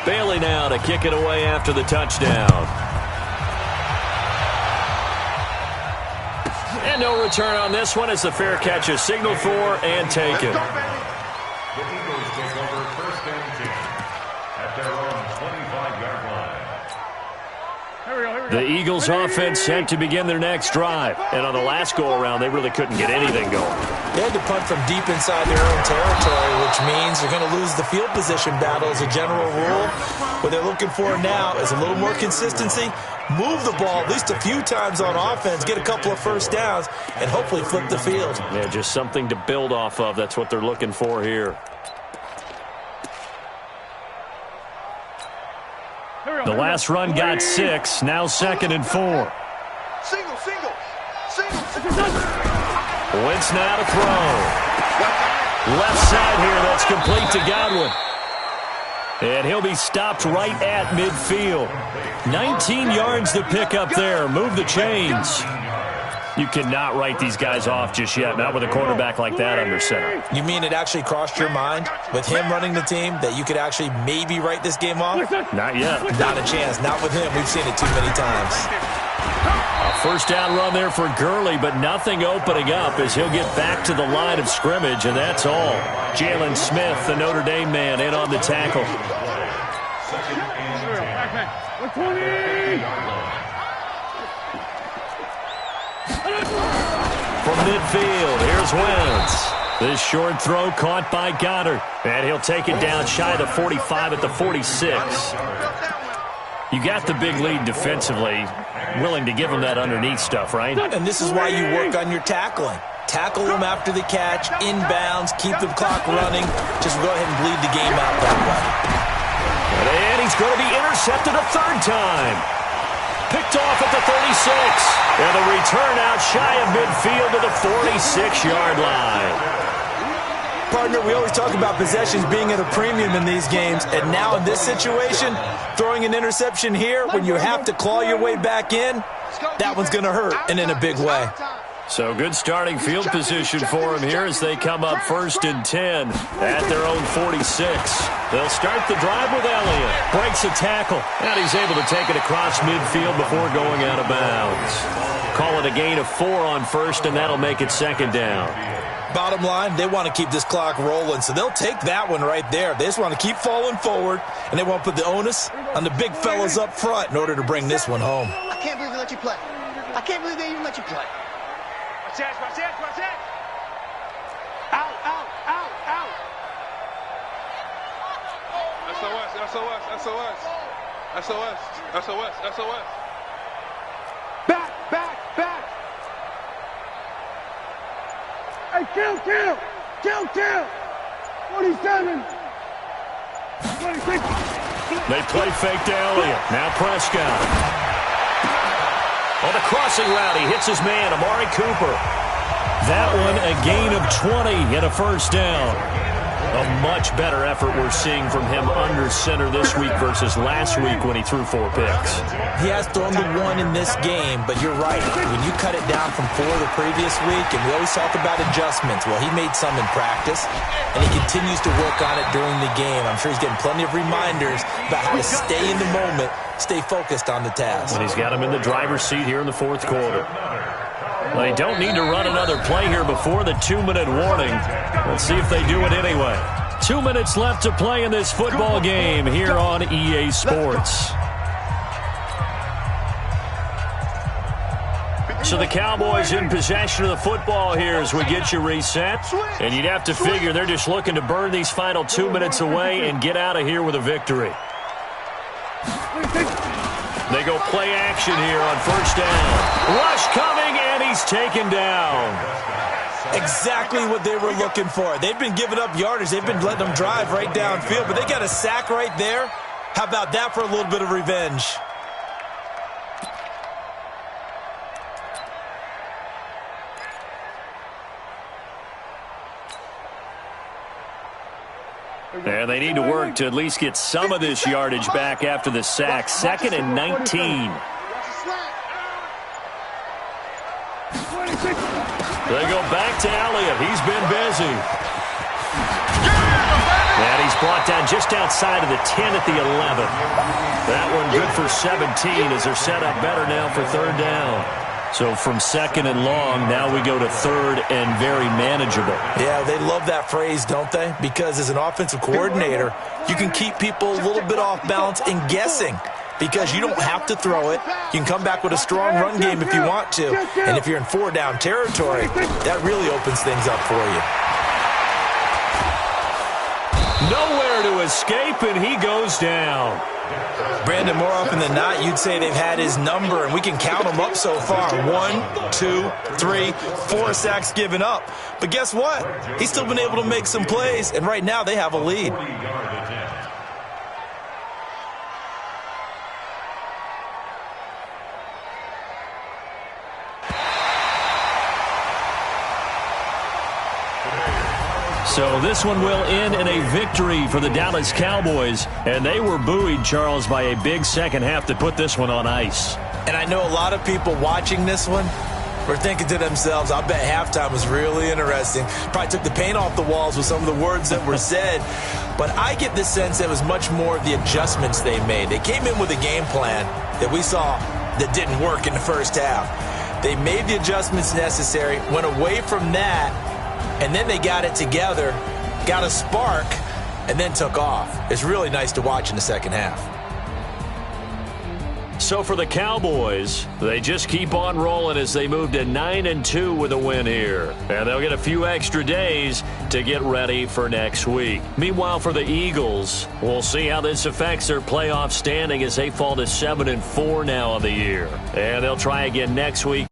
Speaker 2: Bailey now to kick it away after the touchdown. And no return on this one as the fair catch is signaled for and taken.
Speaker 9: The Eagles take over 1st and 10 at their own 25-yard line.
Speaker 2: The Eagles offense set to begin their next drive. And on the last go-around, they really couldn't get anything going.
Speaker 8: They had to punt from deep inside their own territory, which means they're going to lose the field position battle as a general rule. What they're looking for now is a little more consistency, move the ball at least a few times on offense, get a couple of first downs, and hopefully flip the field.
Speaker 2: Yeah, just something to build off of. That's what they're looking for here. The last run got 6. Now 2nd and 4.
Speaker 3: Single.
Speaker 2: Wentz now to throw. Left side here. That's complete to Godwin. And he'll be stopped right at midfield. 19 yards to pick up there. Move the chains. You cannot write these guys off just yet, not with a quarterback like that under center.
Speaker 8: You mean it actually crossed your mind with him running the team that you could actually maybe write this game off?
Speaker 2: Not yet.
Speaker 8: Not a chance. Not with him. We've seen it too many times.
Speaker 2: A first down run there for Gurley, but nothing opening up as he'll get back to the line of scrimmage, and that's all. Jalen Smith, the Notre Dame man, in on the tackle. From midfield, here's Wentz. This short throw caught by Goddard. And he'll take it down shy of the 45 at the 46. You got the big lead defensively. Willing to give him that underneath stuff, right?
Speaker 8: And this is why you work on your tackling. Tackle them after the catch, inbounds, keep the clock running. Just go ahead and bleed the game out that way.
Speaker 2: And he's going to be intercepted a 3rd time. Picked off at the 36. And the return out shy of midfield to the 46-yard line.
Speaker 8: partner, we always talk about possessions being at a premium in these games, and now in this situation, throwing an interception here when you have to claw your way back in, that one's going to hurt, and in a big way.
Speaker 2: So good starting field position for him here as they come up 1st and 10 at their own 46. They'll start the drive with Elliott. Breaks a tackle, and he's able to take it across midfield before going out of bounds. Call it a gain of 4 on 1st, and that'll make it 2nd down.
Speaker 8: Bottom line, they want to keep this clock rolling, so they'll take that one right there. They just want to keep falling forward, and they want to put the onus on the big fellas up front in order to bring this one home.
Speaker 3: I can't believe they let you play. I can't believe they even let you play. Watch it. Out. SOS. Back. Hey, kill. 47. 26.
Speaker 2: They play fake to Elliott. Now Prescott. On the crossing route, he hits his man, Amari Cooper. That one a gain of 20 and a 1st down. A much better effort we're seeing from him under center this week versus last week when he threw 4 picks.
Speaker 8: He has thrown the 1 in this game, but you're right. When you cut it down from 4 the previous week, and we always talk about adjustments, well, he made some in practice, and he continues to work on it during the game. I'm sure he's getting plenty of reminders about how to stay in the moment, stay focused on the task.
Speaker 2: And he's got him in the driver's seat here in the 4th quarter. They don't need to run another play here before the 2-minute warning. Let's see if they do it anyway. 2 minutes left to play in this football game here on EA Sports. So the Cowboys in possession of the football here as we get you reset. And you'd have to figure they're just looking to burn these final 2 minutes away and get out of here with a victory. They go play action here on 1st down. Rush coming, and he's taken down.
Speaker 8: Exactly what they were looking for. They've been giving up yardage. They've been letting them drive right downfield, but they got a sack right there. How about that for a little bit of revenge?
Speaker 2: And they need to work to at least get some of this yardage back after the sack. 2nd and 19. They go back to Elliott. He's been busy. And he's brought down just outside of the 10 at the 11. That one good for 17 as they're set up better now for 3rd down. So from 2nd and long, now we go to 3rd and very manageable.
Speaker 8: Yeah, they love that phrase, don't they? Because as an offensive coordinator, you can keep people a little bit off balance and guessing because you don't have to throw it. You can come back with a strong run game if you want to. And if you're in 4-down territory, that really opens things up for you.
Speaker 2: Nowhere to escape, and he goes down.
Speaker 8: Brandon, more often than not, you'd say they've had his number, and we can count them up so far. 1, 2, 3, 4 sacks given up. But guess what? He's still been able to make some plays, and right now they have a lead.
Speaker 2: So this one will end in a victory for the Dallas Cowboys. And they were buoyed, Charles, by a big second half to put this one on ice.
Speaker 8: And I know a lot of people watching this one were thinking to themselves, I bet halftime was really interesting. Probably took the paint off the walls with some of the words that were said. But I get the sense that it was much more of the adjustments they made. They came in with a game plan that we saw that didn't work in the first half. They made the adjustments necessary, went away from that, and then they got it together, got a spark, and then took off. It's really nice to watch in the second half.
Speaker 2: So for the Cowboys, they just keep on rolling as they move to 9-2 with a win here. And they'll get a few extra days to get ready for next week. Meanwhile, for the Eagles, we'll see how this affects their playoff standing as they fall to 7-4 now on the year. And they'll try again next week.